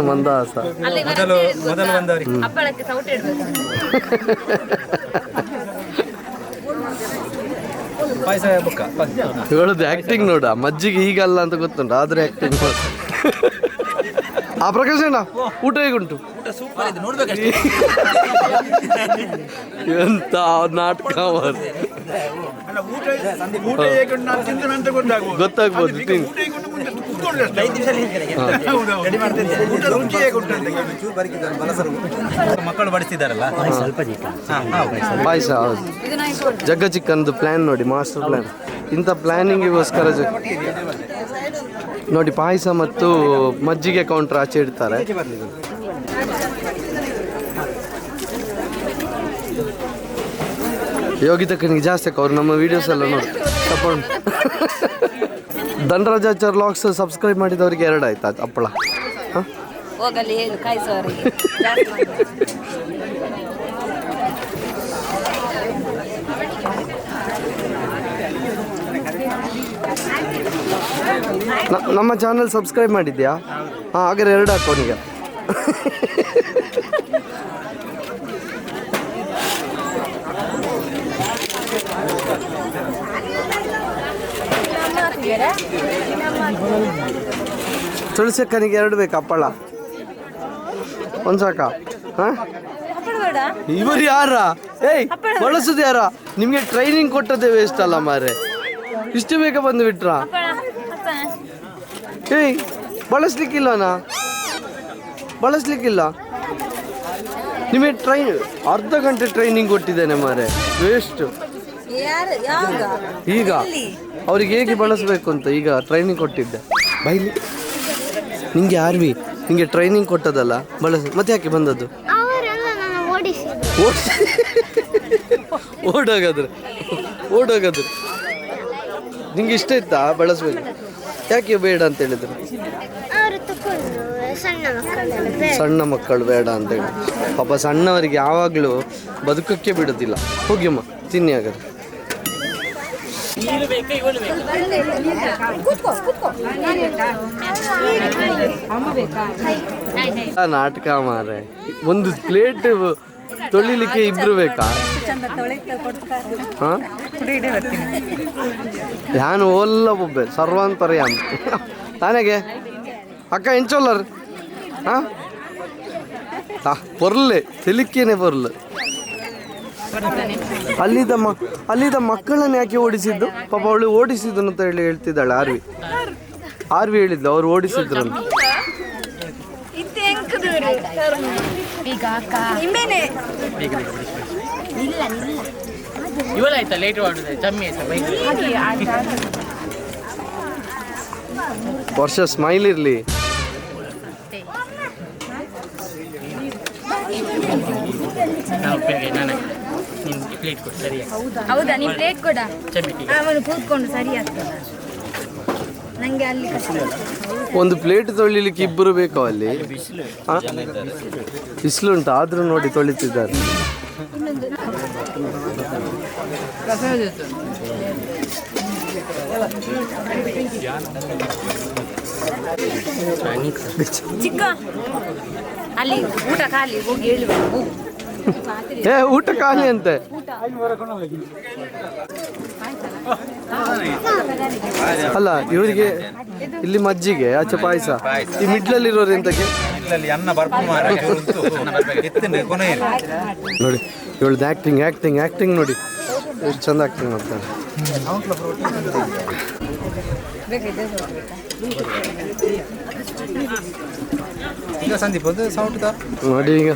ಮಂದಹಾಸ. ಹೇಳುದು ಆಕ್ಟಿಂಗ್ ನೋಡ, ಮಜ್ಜಿಗೆ ಹೀಗಲ್ಲ ಅಂತ ಗೊತ್ತುಂಟ, ಆದ್ರೆ ಆಕ್ಟಿಂಗ್ ಆ ಪ್ರಕಾಶ್ ಅಣ್ಣ ಊಟ ಹೇಗುಂಟು? ಎಂತ ನಾಟಕ ಗೊತ್ತಾಗ್ಬೋದು. ಮಕ್ಕಳು ಬಡಿಸಿದಾರಲ್ಲ ಪಾಯಸ. ಜಗ್ಗ ಚಿಕ್ಕನ್ದು ಪ್ಲಾನ್ ನೋಡಿ, ಮಾಸ್ಟರ್ ಪ್ಲಾನ್. ಇಂಥ ಪ್ಲಾನಿಂಗಿಗೋಸ್ಕರ ನೋಡಿ ಪಾಯಸ ಮತ್ತು ಮಜ್ಜಿಗೆ ಕೌಂಟರ್ ಆಚೆ ಇಡ್ತಾರೆ. ಯೋಗಿತಕ್ಕನಿಗೆ ಜಾಸ್ತಿ ಅವ್ರು ನಮ್ಮ ವಿಡಿಯೋಸ್ ಎಲ್ಲ ನೋಡಿ ಸಪೋರ್ಟ್. ಧನರಾಜಾಚಾರ್ ವ್ಲಾಗ್ಸ್ ಸಬ್ಸ್ಕ್ರೈಬ್ ಮಾಡಿದವರಿಗೆ 2 ಆಯ್ತಾ ಹಪ್ಪಳ? ಹೋಗಲಿ ಹೇಳು ಕಾಯಿಸೋರಿಗೆ. ನಮ್ಮ ಚಾನಲ್ ಸಬ್ಸ್ಕ್ರೈಬ್ ಮಾಡಿದ್ಯಾ? ಹಾಂ, ಹಾಗಾದ್ರೆ 2 ಹಾಕೋನಿಗೆ. ತುಳಸಕ್ಕನಿಗೆ 2 ಬೇಕಾ ಹಪ್ಪಳ? ಒಂದು ಸಾಕ? ಹಾಂ, ಇವರು ಯಾರ? ಏಯ್ ಬಳಸುದು ಯಾರ? ನಿಮಗೆ ಟ್ರೈನಿಂಗ್ ಕೊಟ್ಟದ್ದೇ ವೇಸ್ಟ್ ಅಲ್ಲ ಮಾರೆ, ಇಷ್ಟು ಬೇಗ ಬಂದು ಬಿಟ್ರಾ? ಏಯ್ ಬಳಸ್ಲಿಕ್ಕಿಲ್ಲನಾ? ಬಳಸ್ಲಿಕ್ಕಿಲ್ಲ. ನಿಮಗೆ ಅರ್ಧ ಗಂಟೆ ಟ್ರೈನಿಂಗ್ ಕೊಟ್ಟಿದ್ದೇನೆ ಮಾರೆ, ವೇಸ್ಟ್. ಈಗ ಅವ್ರಿಗೆ ಹೇಗೆ ಬಳಸಬೇಕು ಅಂತ ಈಗ ಟ್ರೈನಿಂಗ್ ಕೊಟ್ಟಿದ್ದೆ. ಬೈಲಿ ನಿಂಗೆ ಆರ್ವಿ ನಿಂಗೆ ಟ್ರೈನಿಂಗ್ ಕೊಟ್ಟದಲ್ಲ, ಬಳಸ. ಮತ್ತೆ ಯಾಕೆ ಬಂದದ್ದು? ಓಡೋಗಾದ್ರೆ ನಿಂಗೆ ಇಷ್ಟ ಇತ್ತಾ ಬಳಸ್ಬೇಕು? ಯಾಕೆ ಬೇಡ ಅಂತ ಹೇಳಿದ್ರು? ಸಣ್ಣ ಮಕ್ಕಳು ಬೇಡ ಅಂತ ಹೇಳಿ. ಪಾಪ ಸಣ್ಣವರಿಗೆ ಯಾವಾಗಲೂ ಬದುಕಕ್ಕೆ ಬಿಡೋದಿಲ್ಲ. ಹೋಗಿಯಮ್ಮ ತಿನ್ನಿ ಹಾಗಾದ್ರೆ. ನಾಟಕ ಮಾರೆ, ಒಂದು ಪ್ಲೇಟ್ ತೊಳಿಲಿಕ್ಕೆ 2 ಬೇಕಾ? ಯಾನು ಓಲ್ಲ ಒಬ್ಬೆ ಸರ್ವಾಂತರ್ಯಾಮ್ ತಾನೆಗೆ ಅಕ್ಕ ಎಂಚೊಲ್ಲರ್. ಹಾಂ ಪೊರ್ಲೆ ತೆಲಿಕ್ಕೇನೆ ಪೊರ್ಲು. ಅಲ್ಲಿದ್ದ ಮಕ್ಕಳನ್ನು ಯಾಕೆ ಓಡಿಸಿದ್ದು? ಪಾಪ ಅವಳು ಓಡಿಸಿದ್ದು ಅಂತ ಹೇಳಿ ಹೇಳ್ತಿದ್ದಾಳೆ ಆರ್ವಿ ಹೇಳಿದ್ಲು, ಅವ್ರು ಓಡಿಸಿದ್ರು ಅಂತ. ವರ್ಷ ಸ್ಮೈಲ್ ಇರ್ಲಿ. ಹೌದಾ, ನೀನ್ ಪ್ಲೇಟ್ ಕೊಡ, ಅವನು ಕೂತ್ಕೊಂಡು ಸರಿ ಆಗ್ತದ. ನಂಗೆ ಅಲ್ಲಿ ಒಂದು ಪ್ಲೇಟ್ ತೊಳಿಲಿಕ್ಕೆ 2 ಬೇಕು ಅಲ್ಲಿ. ಬಿಸಿಲುಂಟು ಆದ್ರೂ ನೋಡಿ ತೊಳಿತಿದ್ದಾರೆ. ಚಿಕ್ಕ ಅಲ್ಲಿ ಊಟ ಖಾಲಿ, ಹೋಗಿ ಹೇಳುವ. ಊಟ ಖಾಲಿ ಅಂತೆ. ಅಲ್ಲ ಇವರಿಗೆ ಇಲ್ಲಿ ಮಜ್ಜಿಗೆ, ಆಚೆ ಪಾಯಸ, ಈ ಮಿಡ್ಲಲ್ಲಿ ಇರೋರು ಎಂತಕ್ಕೆ? ನೋಡಿ ಇವಳದ್ದು ಆಕ್ಟಿಂಗ್ ನೋಡಿ, ಎಷ್ಟು ಚಂದ ಆಕ್ಟಿಂಗ್ ಮಾಡ್ತಾರೆ. ಈಗ ಸಂದೀಪ್ ಒಂದು ಸೌಟ್ ನೋಡಿ ಈಗ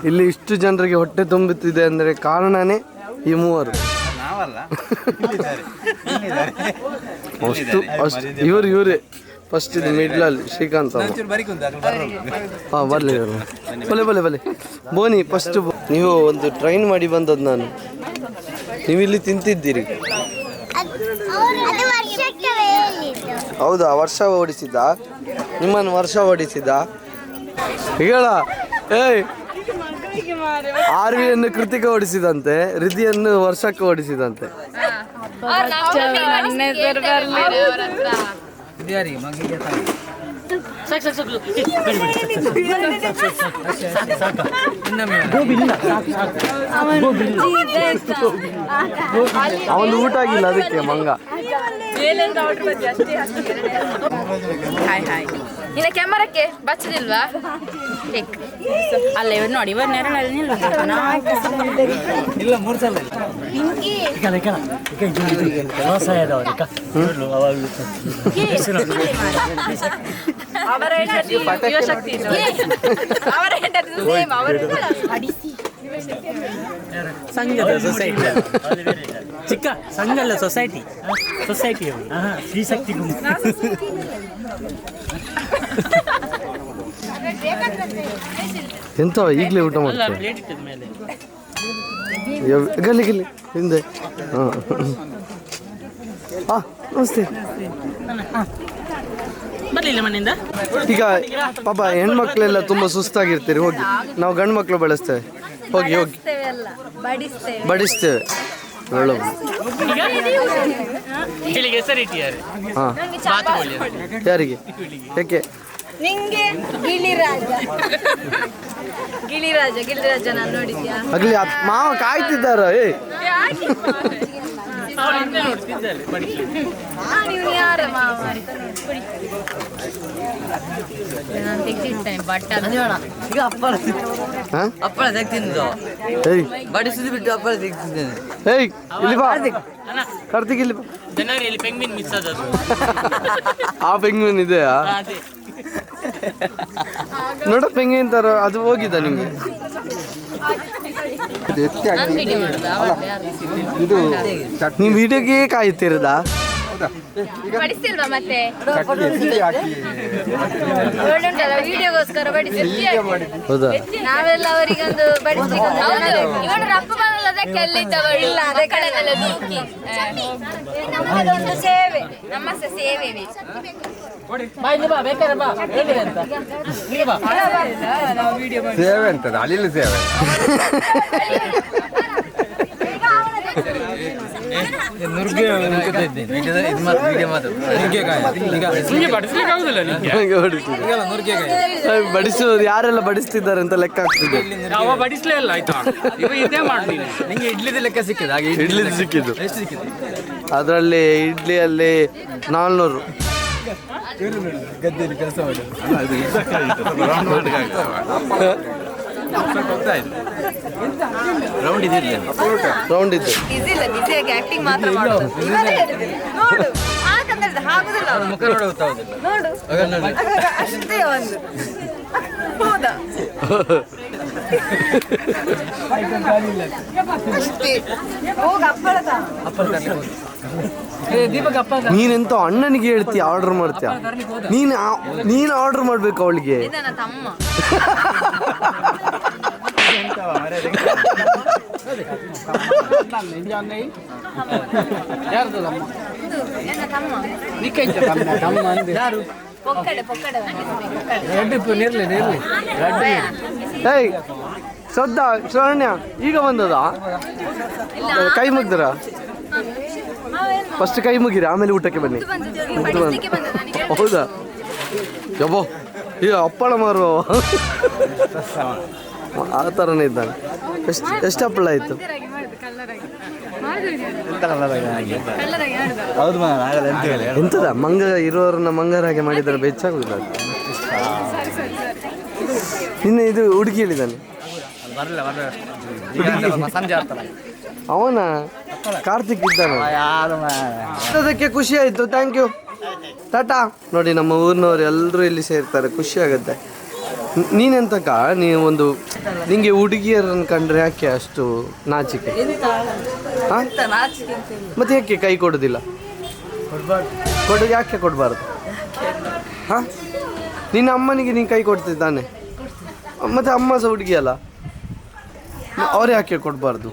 ಇಲ್ಲಿ ಇಷ್ಟು ಜನರಿಗೆ ಹೊಟ್ಟೆ ತುಂಬುತ್ತಿದೆ ಅಂದರೆ ಕಾರಣನೇ ಈ ಮೂವರು. ನಾವಲ್ಲ ಅಷ್ಟು ಇವರೇ ಫಸ್ಟ್ ಇದು ಮಿಡ್ಲಲ್ಲಿ ಶ್ರೀಕಾಂತ್ ಅಮ್ಮ. ಹಾಂ ಬರಲಿ ಬಲೆ ಬೋನಿ ಫಸ್ಟ್ ನೀವು ಒಂದು ಟ್ರೈನ್ ಮಾಡಿ ಬಂದದ್ದು ನಾನು. ನೀವು ಇಲ್ಲಿ ತಿಂತಿದ್ದೀರಿ. ಹೌದಾ? ವರ್ಷ ಓಡಿಸಿದ್ದ ನಿಮ್ಮನ್ನು? ವರ್ಷ ಓಡಿಸಿದ್ದ ಹೇಳ. ಏಯ್, ಆರ್ವಿಯನ್ನು ಕೃತಿಕ ಓಡಿಸಿದಂತೆ, ರಿಧಿಯನ್ನು ವರ್ಷಕ್ಕೆ ಓಡಿಸಿದಂತೆ. ಅವನು ಊಟ ಆಗಿಲ್ಲ ಅದಕ್ಕೆ ಮಂಗ. ಇನ್ನ ಕ್ಯಾಮರಕ್ಕೆ ಬಚ್ಚದಿಲ್ವಾ? ಅಲ್ಲ ಇವ್ರು ನೋಡಿ, ಇವ್ರು ನೆರಳಲ್ಲಿ ನಿಲ್ಬೇಕು. ಇಲ್ಲ 3 ಸಲ ಅವರ ಹೆಂಡತಿ ಯುವಶಕ್ತಿ ಇಲ್ಲ. ಅವರ ಹೆಂಡತಿ ಸೇಮ್ ಅವರ ಸಂಘದ ಸೊಸೈಟಿ, ಚಿಕ್ಕ ಸಂಘ ಅಲ್ಲ ಸೊಸೈಟಿ, ಸೊಸೈಟಿ ಸ್ತ್ರೀ ಶಕ್ತಿ ಗುಂಪು. ಎಂತ ಈಗಲೇ ಊಟ ಮಾಡ್ತಾರೆ? ಪ್ಲೇಟ್ ಇಟ್ಟದ ಮೇಲೆ ಗಲ್ಲಿ ಹಿಂದೆ. ಹಾಂ ನಮಸ್ತೆ. ಬರ್ಲಿಲ್ಲ ಮನೆಯಿಂದ. ಈಗ ಪಾಪ ಹೆಣ್ಮಕ್ಳೆಲ್ಲ ತುಂಬ ಸುಸ್ತಾಗಿರ್ತೀರಿ, ಹೋಗಿ ನಾವು ಗಂಡು ಮಕ್ಕಳು ಬೆಳೆಸ್ತೇವೆ. ಹೋಗಿ ಬಡಿಸ್ತೇವೆ. ಒಳ್ಳೆ ಇಲ್ಲಿಗೆ ಹೆಸರಿಟ್ಟಿದ್ದಾರೆ. ಹಾಂ, ಯಾರಿಗೆ? ಯಾಕೆ? ನಿಂಗೆ ಗಿಳಿರಾಜ ನಾನು ನೋಡಿದ್ಯಾ? ಆಗ್ಲಿ ಮಾವ ಕಾಯ್ತಿದ್ದಾರ. ನೀವು ಯಾರ ಮಾವ? ನಾನು ತೆಗ್ದಿರ್ತೇನೆ ಬಟ್ಟ. ಅಪ್ಪಳ ತೆಗ್ತಿದ್ದು ಏಯ್ ಬಡಿಸಿದ್ದು ಬಿಟ್ಟು ಅಪ್ಪಳ ತೆಗ್ತಿದ್ದೇನೆ. ಏಯ್ ಇಲ್ಲಿ ಬಾ ಕಾರ್ತಿಕ್, ಇಲ್ಲಿ ಬಾ. ಜನವರಿಯಲ್ಲಿ ಪೆಂಗ್ವಿನ್ ಮಿಸ್ ಆದದ್ದು. ಆ ಪೆಂಗ್ವಿನ್ ಇದೆಯಾ? ಅದೇ ನೋಡ ಪೆಂಗ್ವಿನ್ ತರ ಅದು ಹೋಗಿದ್ದ ನಿಮ್ಗೆ? ನೀವು ವಿಡಿಯೋಗೆ ಕಾಯ್ತಿರದ? ಬಡಿಸ್ತಿಲ್ವಾ ಮತ್ತೆ? ಒಳ್ಳುಂಟಲ್ಲ ವಿಡಿಯೋಗೋಸ್ಕರ ಬಡಿಸಿರ್ತೀಯ. ಹೌದಾ? ನಾವೆಲ್ಲ ಅವರಿಗೊಂದು ಬಡಿಸ್ಲಿಕ್ಕೆ ಇವನು ರಪ್ಪ ಬರಲ್ಲ, ಅದಕ್ಕೆ ಎಲ್ಲಿದ್ದವ ಇಲ್ಲ, ಅದೇ ಕಡೆಲ್ಲ ನೂಕಿ. ನಮ್ಮದೊಂದು ಸೇವೆ, ನಮ್ಮ ಸೇವೆ ಸೇವೆ ಅಂತದ ಅಲ್ಲಿ ಸೇವೆ. ಬಡಿಸೋರು ಯಾರೆಲ್ಲ ಬಡಿಸ್ತಿದ್ದಾರೆ ಅಂತ ಲೆಕ್ಕ ಆಗ್ತಿದೆ. ಬಡಿಸ್ಲೇ ಇಲ್ಲ ಆಯ್ತಾ? ಇದೇ ಮಾಡ್ತೀನಿ. ನಿಂಗೆ ಇಡ್ಲಿದ ಲೆಕ್ಕ ಸಿಕ್ಕಿದ? ಹಾಗೆ ಇಡ್ಲಿ ಸಿಕ್ಕಿದ್ದು. ಎಷ್ಟು ಸಿಕ್ಕಿದೆ? ಅದರಲ್ಲಿ ಇಡ್ಲಿಯಲ್ಲಿ 400. ಗದ್ದೆಯಲ್ಲಿ ಕೆಲಸ ಮಾಡಿ ರೌಂಡ್ ಇದಿರಲಿ, ರೌಂಡ್ ಇದ್ದು. ಬಿಸಿಯಾಗಿ ಆಕ್ಟಿಂಗ್ ಮಾತ್ರ ಮಾಡೋದು. ನೋಡು ಹಾಗಂದ್ರೆ ಆಗುದಿಲ್ಲ. ಮುಖ ನೋಡ ಗೊತ್ತಾಗುದಿಲ್ಲ. ನೋಡು ಅಷ್ಟೇ ಒಂದು. ಹೌದಾ? ಅಷ್ಟೇ. ಹೋಗ ನೀನೆಂತ ಅಣ್ಣನಿಗೆ ಹೇಳ್ತೀಯ ಆರ್ಡರ್ ಮಾಡ್ತೀಯ? ನೀನು ಆರ್ಡರ್ ಮಾಡ್ಬೇಕು ಅವಳಿಗೆ. ನನ್ನ ತಮ್ಮ. ಏಯ್ ಶ್ರದ್ಧಾ, ಶರಣ್ಯ ಈಗ ಬಂದದ? ಕೈ ಮುಗ್ದರ? ಫಸ್ಟ್ ಕೈ ಮುಗಿರಿ, ಆಮೇಲೆ ಊಟಕ್ಕೆ ಬನ್ನಿ. ಹೌದಾ? ಯಬ್ಬೋ ಈ ಹಪ್ಪಳ ಮಾರುವ ಆ ಥರನೇ ಇದ್ದಾನೆ. ಎಷ್ಟು ಹಪ್ಪಳ ಆಯಿತು? ಎಂತದ ಮಂಗ ಇರೋರನ್ನ ಮಂಗರಾಗೆ ಮಾಡಿದರೆ ಬೆಚ್ಚಾಗುದಿಲ್ಲ. ನಿನ್ನೆ ಇದು ಹುಡುಗಿ ಹೇಳಿದ್ದಾನೆ ಸಂಜೆ ಆಗ್ತಲ್ಲ ಅವನ. ಕಾರ್ತಿಕ್ ಇದ್ದಾನೆ. ಯಾರು ಅದಕ್ಕೆ ಖುಷಿ ಆಯ್ತು, ಥ್ಯಾಂಕ್ ಯು, ಟಾಟಾ. ನೋಡಿ ನಮ್ಮ ಊರಿನವ್ರು ಎಲ್ಲರೂ ಇಲ್ಲಿ ಸೇರ್ತಾರೆ, ಖುಷಿ ಆಗುತ್ತೆ. ನೀನೆಂತಕ್ಕ ನೀವು ಒಂದು ನಿಂಗೆ ಹುಡುಗಿಯರನ್ನು ಕಂಡ್ರೆ ಯಾಕೆ ಅಷ್ಟು ನಾಚಿಕೆ? ಮತ್ತೆ ಯಾಕೆ ಕೈ ಕೊಡೋದಿಲ್ಲ? ಯಾಕೆ ಕೊಡಬಾರ್ದು? ಹಾಂ, ನಿನ್ನ ಅಮ್ಮನಿಗೆ ನೀನು ಕೈ ಕೊಡ್ತಿದ್ದಾನೆ, ಮತ್ತೆ ಅಮ್ಮ ಸಹ ಹುಡುಗಿ ಅಲ್ಲ, ಅವ್ರು ಯಾಕೆ ಕೊಡಬಾರ್ದು?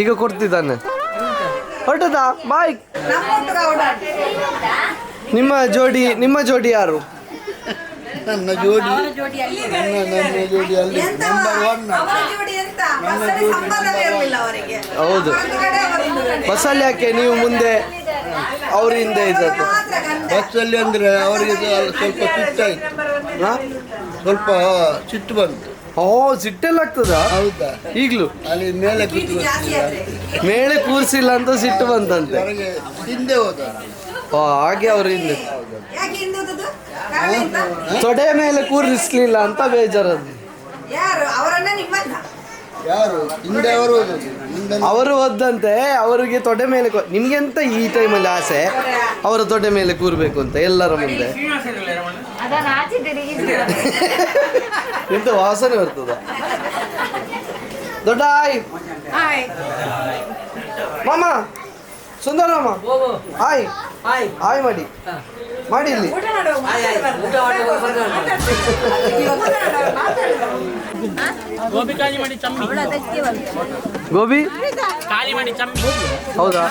ಈಗ ಕೊಡ್ತಿದ್ದಾನೆ, ಹೊರಟದ ಬಾಯ್. ನಿಮ್ಮ ಜೋಡಿ ಯಾರು? ನನ್ನ ಜೋಡಿ ನನ್ನ ಜೋಡಿ ಅಲ್ಲಿ ನಂಬರ್ 1. ಹೌದು, ಬಸ್ಸಲ್ಲಿ ಯಾಕೆ ನೀವು ಮುಂದೆ ಅವ್ರ ಹಿಂದೆ ಇದ್ದದ್ದು? ಬಸ್ಸಲ್ಲಿ ಅಂದರೆ ಅವರಿಗೆ ಸ್ವಲ್ಪ ಸಿಟ್ಟಾಯ್ತು, ಸ್ವಲ್ಪ ಸಿಟ್ಟು ಬಂತು. ಓ, ಸಿಟ್ಟೆಲ್ಲ ಆಗ್ತದಾ? ಹೌದಾ? ಈಗಲೂ ಅಲ್ಲಿ ಮೇಲೆ ಮೇಲೆ ಕೂರಿಸಿಲ್ಲ ಅಂತ ಸಿಟ್ಟು ಬಂತಂತೆ. ಹೊರಗೆ ಹಿಂದೆ ಹೋದ. ಓ, ಹಾಗೆ ಅವ್ರ ಹಿಂದೆ ತೊಡೆ ಮೇಲೆ ಕೂರಿಸ್ಲಿಲ್ಲ ಅಂತ ಬೇಜಾರದು. ಯಾರು ಹಿಂದೆ ಅವರು ಹೋದದ್ದು? ಅವರು ಹೋದಂತೆ, ಅವರಿಗೆ ತೊಡೆ ಮೇಲೆ ನಿಮ್ಗೆಂತ ಈ ಟೈಮಲ್ಲಿ ಆಸೆ ಅವರ ತೊಡೆ ಮೇಲೆ ಕೂರ್ಬೇಕು ಅಂತ ಎಲ್ಲರ ಮುಂದೆ? ಎಂತ ವಾಸನೆ ಬರ್ತದ? ದೊಡ್ಡ ಮಾಮ ಸುಂದರಮ್ಮ, ಹಾಯ್ ಹಾಯ್ ಮಾಡಿ ಇಲ್ಲಿ. ಗೋಬಿ ಖಾಲಿ ಮಾಡಿ ಚಮ್ಮಿ, ಗೋಬಿ ಖಾಲಿ ಮಾಡಿ ಚಮ್ಮಿ. ಹೌದಾ?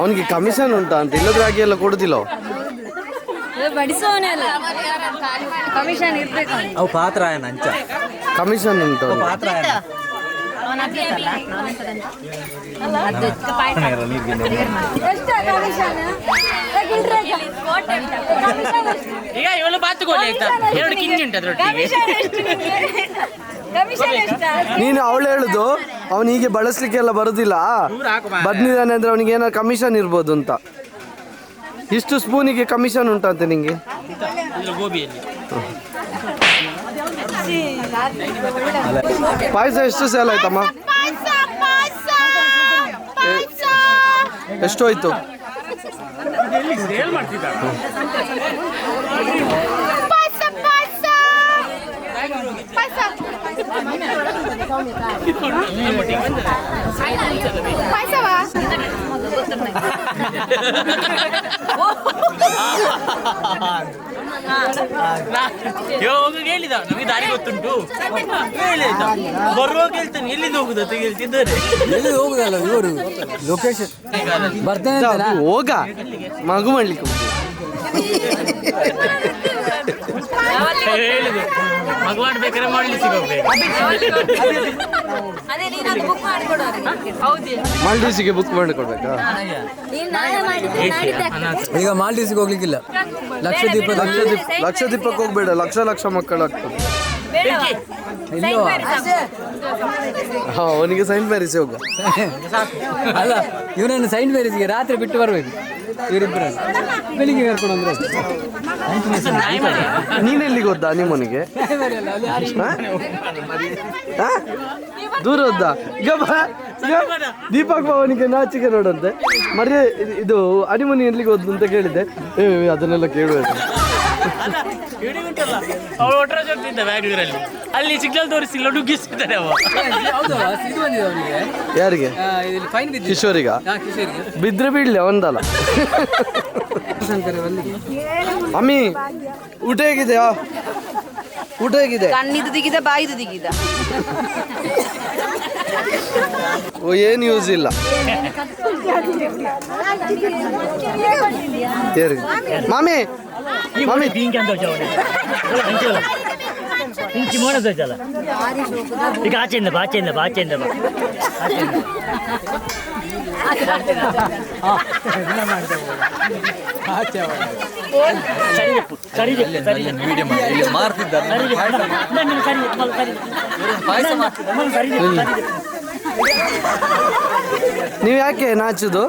ಅವನಿಗೆ ಕಮಿಷನ್ ಉಂಟಾ ಅಂತ? ಇಲ್ಲದ್ರೆ ಹಾಗೆ ಎಲ್ಲ ಕೊಡುದಿಲ್ಲ ಅವ. ಬಡಿಸೋನೆ ಅಲ್ಲ, ಕಮಿಷನ್ ಇರ್ಬೇಕು. ಅವು ಪಾತ್ರ ಅಂಚ ಕಮಿಷನ್ ಉಂಟು ಅವ್ನಿಗೆ. ಪಾತ್ರ ಈಗ ಇವಳು ಬಾತುಗೋಳಿ ಆಯ್ತಾ, 2 ಕಿಂಜಿ ಉಂಟು ಅದ್ರೊಟ್ಟಿಗೆ. ನೀನು ಅವಳು ಹೇಳುದು ಅವನು ಹೀಗೆ ಬಳಸ್ಲಿಕ್ಕೆಲ್ಲ ಬರುದಿಲ್ಲ, ಬಂದಿದ್ದಾನೆ ಅಂದ್ರೆ ಅವನಿಗೆ ಏನಾದ್ರು ಕಮಿಷನ್ ಇರ್ಬೋದು ಅಂತ. ಇಷ್ಟು ಸ್ಪೂನಿಗೆ ಕಮಿಷನ್ ಉಂಟಂತೆ ನಿಂಗೆ? ಗೋಬಿಯಲ್ಲಿ ಪಾಯಸ ಎಷ್ಟು ಸೇಲ್ ಆಯ್ತಮ್ಮ? ಎಷ್ಟು ಹೋಯ್ತು? ಹೇಳಿದ ನಮಗೆ ದಾರಿ ಗೊತ್ತುಂಟು, ಬರುವಾಗ ಹೇಳ್ತಾನೆ ಎಲ್ಲಿಂದ ಹೋಗುದು ಅಂತ ಹೇಳ್ತಿದ್ದಾರೆ. ಎಲ್ಲಿ ಹೋಗುದಲ್ಲ ಇವರು ಲೊಕೇಶನ್ ಬರ್ತೇನೆ ಹೋಗ ಮಗು ಮಾಡ್ಲಿಕ್ಕೆ ಹೇಳಿದ್ರು ಭಗವಾನ್ ಬೇಕಾದ್ರೆ ಮಾಡ್ಲಿ ಸಿಗೋಗ್ಬೇಕು. ಮಾಲ್ಡೀವ್ಸಿಗೆ ಬುಕ್ ಮಾಡಿಕೊಡ್ಬೇಕಾ? ಈಗ ಮಾಲ್ಡೀವ್ಸಿಗೆ ಹೋಗ್ಲಿಕ್ಕಿಲ್ಲ, ಲಕ್ಷದೀಪಕ್ಕೆ ಹೋಗ್ಬೇಡ, ಲಕ್ಷ ಮಕ್ಕಳಾಗ್ತದೆ. ಹಾ, ಅವನಿಗೆ ಸೈಂಟ್ ಮ್ಯಾರೇಜ್ ಹೋಗ. ಅಲ್ಲ, ಇವನನ್ನು ಸೈಂಟ್ ಮ್ಯಾರೇಜ್ಗೆ ರಾತ್ರಿ ಬಿಟ್ಟು ಬರ್ಬೇಕು, ಇವರಿಬ್ಬರು ಬೆಳಿಗ್ಗೆ ಕರ್ಕೊಂಡು ಅಂದ್ರೆ. ನೀನೆಲ್ಲಿಗೆ ಹೋದ ನಿಮ್ಮನಿಗೆ? ದೂರ ಹೋದ? ಈಗ ದೀಪಕ್ ಅವನಿಗೆ ನಾಚಿಕೆ ನೋಡಂತೆ. ಮರಿ ಇದು ಅನಿಮನಿ ಎಲ್ಲಿಗೆ ಹೋದ್ ಅಂತ ಕೇಳಿದೆ. ಅದನ್ನೆಲ್ಲ ಕೇಳುವುದು. ಅವಳು ಒಟ್ಟರಾಜ್ ಹೋಗ್ತಿದ್ದ ಬ್ಯಾಂಗ್ಳೂರಲ್ಲಿ, ಅಲ್ಲಿ ಸಿಗ್ನಲ್ ತೋರಿಸಿಲ್ಲ, ನುಗ್ಗಿಸ್ತಿದ್ದಾರೆ ಅವ. ಯಾರಿಗೆ? ಕಿಶೋರಿಗ? ಬಿದ್ರೆ ಬೀಳ್ಲಿ ಅವನ್ದಲ್ಲ. ಅಮ್ಮಿ ಊಟ ಹೇಗಿದೆಯಾ? ಊಟ ಹೇಗಿದೆ? ಕಣ್ಣಿದು ದಿಗಿದ ಬಾಯಿದು ದಿಗಿದ. ಓ, ಏನು ಯೂಸ್ ಇಲ್ಲ. ಮಾಮಿ ಮಾಮಿ ಪಿಂಕ್ ಅಂತ ಇಂಚಿ ಮಾಡೋದು ಈಗ ಆಚೆಯಿಂದ ಬಾ, ಆಚೆಯಿಂದ ಬಾ, ಆಚೆಯಿಂದ ಬಾ. ನೀವು ಯಾಕೆ ನಾಚುದು?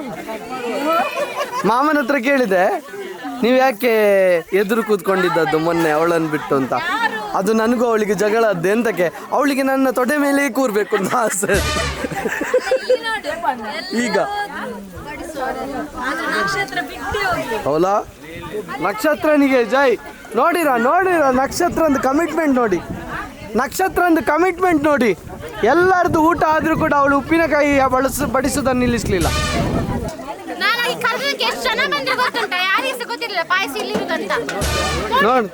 ಮಾಮನ ಹತ್ರ ಕೇಳಿದೆ, ನೀವು ಯಾಕೆ ಎದುರು ಕೂತ್ಕೊಂಡಿದ್ದದ್ದು ಮೊನ್ನೆ ಅವಳನ್ನು ಬಿಟ್ಟು ಅಂತ. ಅದು ನನಗೂ ಅವಳಿಗೆ ಜಗಳ ಅದ್ದೆ ಎಂತಕ್ಕೆ, ಅವಳಿಗೆ ನನ್ನ ತೊಡೆ ಮೇಲೆ ಕೂರ್ಬೇಕು ಅಂತ ಆಸೆ. ಈಗ ಹೌಲಾ, ನಕ್ಷತ್ರನಿಗೆ ಜೈ. ನೋಡಿರ ನಕ್ಷತ್ರಂದು ಕಮಿಟ್ಮೆಂಟ್ ನೋಡಿ, ನಕ್ಷತ್ರಂದು ಕಮಿಟ್ಮೆಂಟ್ ನೋಡಿ. ಎಲ್ಲರದ್ದು ಊಟ ಆದರೂ ಕೂಡ ಅವಳು ಉಪ್ಪಿನಕಾಯಿ ಬಡಿಸೋದನ್ನು ನಿಲ್ಲಿಸಲಿಲ್ಲ. ನೋಡಿ,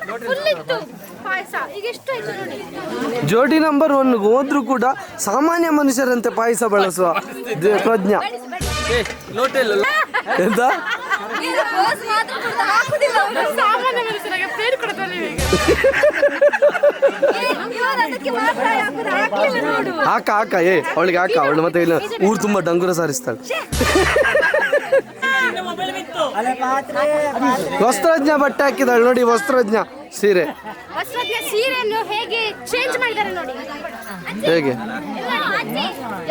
ಜೋಡಿ ನಂಬರ್ 1 ಹೋದ್ರೂ ಕೂಡ ಸಾಮಾನ್ಯ ಮನುಷ್ಯರಂತೆ ಪಾಯಸ ಬಳಸುವ ಪ್ರಜ್ಞಾ. ಎಂತ ಹಾಕ ಅವಳಿಗೆ ಹಾಕ. ಅವಳು ಮತ್ತೆ ಇಲ್ಲ ಊರು ತುಂಬಾ ಡಂಗುರ ಸಾರಿಸ್ತಾಳೆ. ವಸ್ತ್ರಜ್ಞ ಬಟ್ಟೆ ಹಾಕಿದಾಳೆ ನೋಡಿ, ವಸ್ತ್ರಜ್ಞ ಸೀರೆ ಸೀರೆಯನ್ನು ಹೇಗೆ ಚೇಂಜ್ ಮಾಡಿದ್ದಾರೆ ನೋಡಿ, ಹೇಗೆ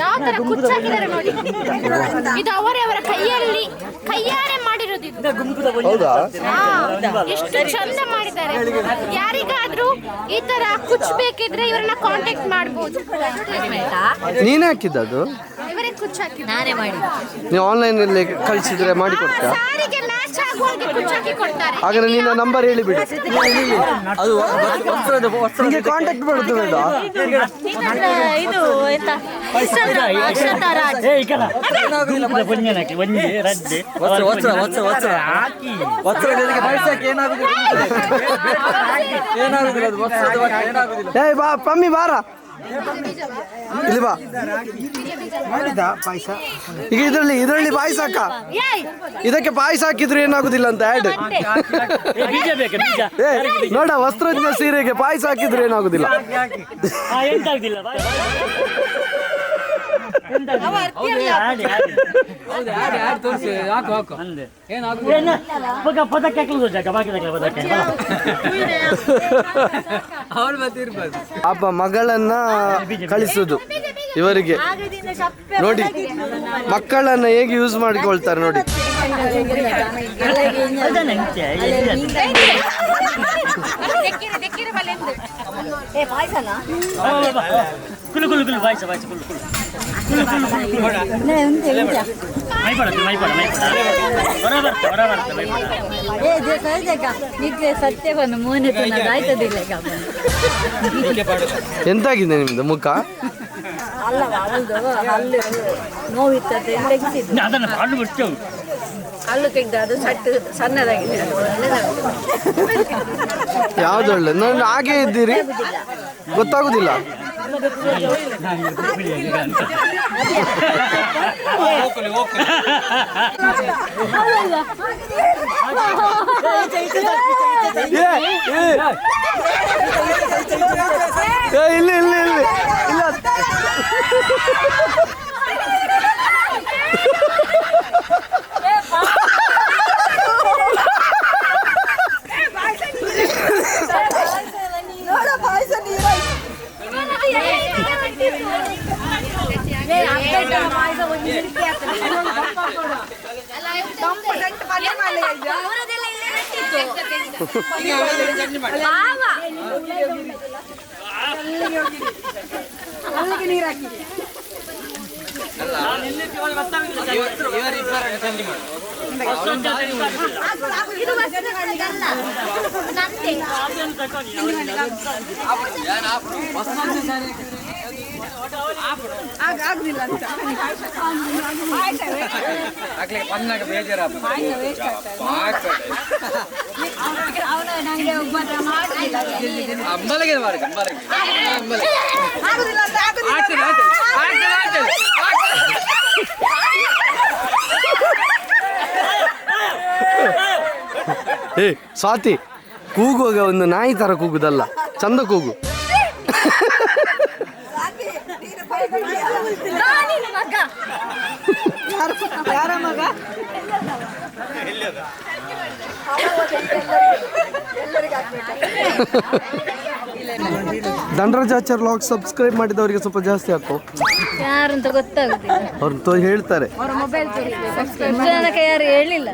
ಯಾವ ತರ ಕುಚ್ಚಾಕಿದ್ದಾರೆ ನೋಡಿ. ಇದು ಅವರವರ ಕೈಯಾರೆ ಮಾಡಿರೋದು ಇದು. ಹೌದಾ? ಎಷ್ಟು ಚಂದ ಮಾಡಿದ್ದಾರೆ. ಯಾರಿಗಾದ್ರೂ ಈ ತರ ಕುಚ್ಚಬೇಕಿದ್ರೆ ಇವರನ್ನ ಕಾಂಟ್ಯಾಕ್ಟ್ ಮಾಡಬಹುದು. ನೀನೇ ಹಾಕಿದ್ದದು? ಇವರೇ ಕುಚ್ಚಾಕಿ ನಾನೇ ಮಾಡಿ. ನೀವು ಆನ್ಲೈನ್ ಅಲ್ಲಿ ಕಳಿಸಿದ್ರೆ ಮಾಡಿ ಕೊಡ್ತೀಯಾ? ಸಾರಿಗೆ ಮ್ಯಾಚ್ ಆಗುವಂತೆ ಕುಚ್ಚಾಕಿ ಕೊಡ್ತಾರೆ. ಹಾಗಾದ್ರೆ ನಿನ್ನ ನಂಬರ್ ಹೇಳಿಬಿಡಿ, ನಿಮಗೆ ಕಾಂಟ್ಯಾಕ್ಟ್ ಮಾಡುದು ಬೇಡ. ಇದು ಎಂತ ಏ ಬಾ ಪಮ್ಮಿ ಬಾರ ಇಲ್ಲಿ ಬಾ. ಈಗ ಇದರಲ್ಲಿ ಪಾಯಸ ಹಾಕ, ಇದಕ್ಕೆ ಪಾಯಸ ಹಾಕಿದ್ರು ಏನಾಗುದಿಲ್ಲ ಅಂತ ಆ್ಯಡ್. ನೋಡ, ವಸ್ತ್ರಜ್ಞ ಸೀರೆಗೆ ಪಾಯಸ ಹಾಕಿದ್ರು ಏನಾಗುದಿಲ್ಲ. ಅಪ್ಪ ಮಗಳನ್ನ ಕಳಿಸುದು ಇವರಿಗೆ ನೋಡಿ, ಮಕ್ಕಳನ್ನ ಹೇಗೆ ಯೂಸ್ ಮಾಡಿಕೊಳ್ತಾರೆ ನೋಡಿ. ಸತ್ಯವನ್ನು ಮೋನೆ ಆಯ್ತದಿಲ್ಲ. ಎಂತಾಗಿದೆ ನಿಮ್ದು ಮುಖ? ನೋವಿರ್ತದೆ, ಹಲ್ಲು ತೆಗ್ದು ಅದು ಸಣ್ಣದಾಗಿದೆ. ಯಾವ್ದು ಒಳ್ಳೆ? ನಾನು ಹಾಗೆ ಇದ್ದೀರಿ, ಗೊತ್ತಾಗುದಿಲ್ಲ. ಇಲ್ಲ ಇಲ್ಲ ಇಲ್ಲ ಇಲ್ಲ. ಏ ಸ್ವಾತಿ, ಕೂಗುವಾಗ ಒಂದು ನಾಯಿ ತರ ಕೂಗುದಲ್ಲ, ಚಂದ ಕೂಗು. ಯಾರ ಮಗ? ದಂಡರಾಜಾಚಾರ್ ಲಾಗ್ ಸಬ್ಸ್ಕ್ರೈಬ್ ಮಾಡಿದವರಿಗೆ ಸ್ವಲ್ಪ ಜಾಸ್ತಿ ಹಾಕು. ಯಾರಂತ ಗೊತ್ತಾಗುದಿಲ್ಲ. ಅವ್ರು ಹೇಳ್ತಾರೆ. ಯಾರು ಹೇಳಿಲ್ಲ.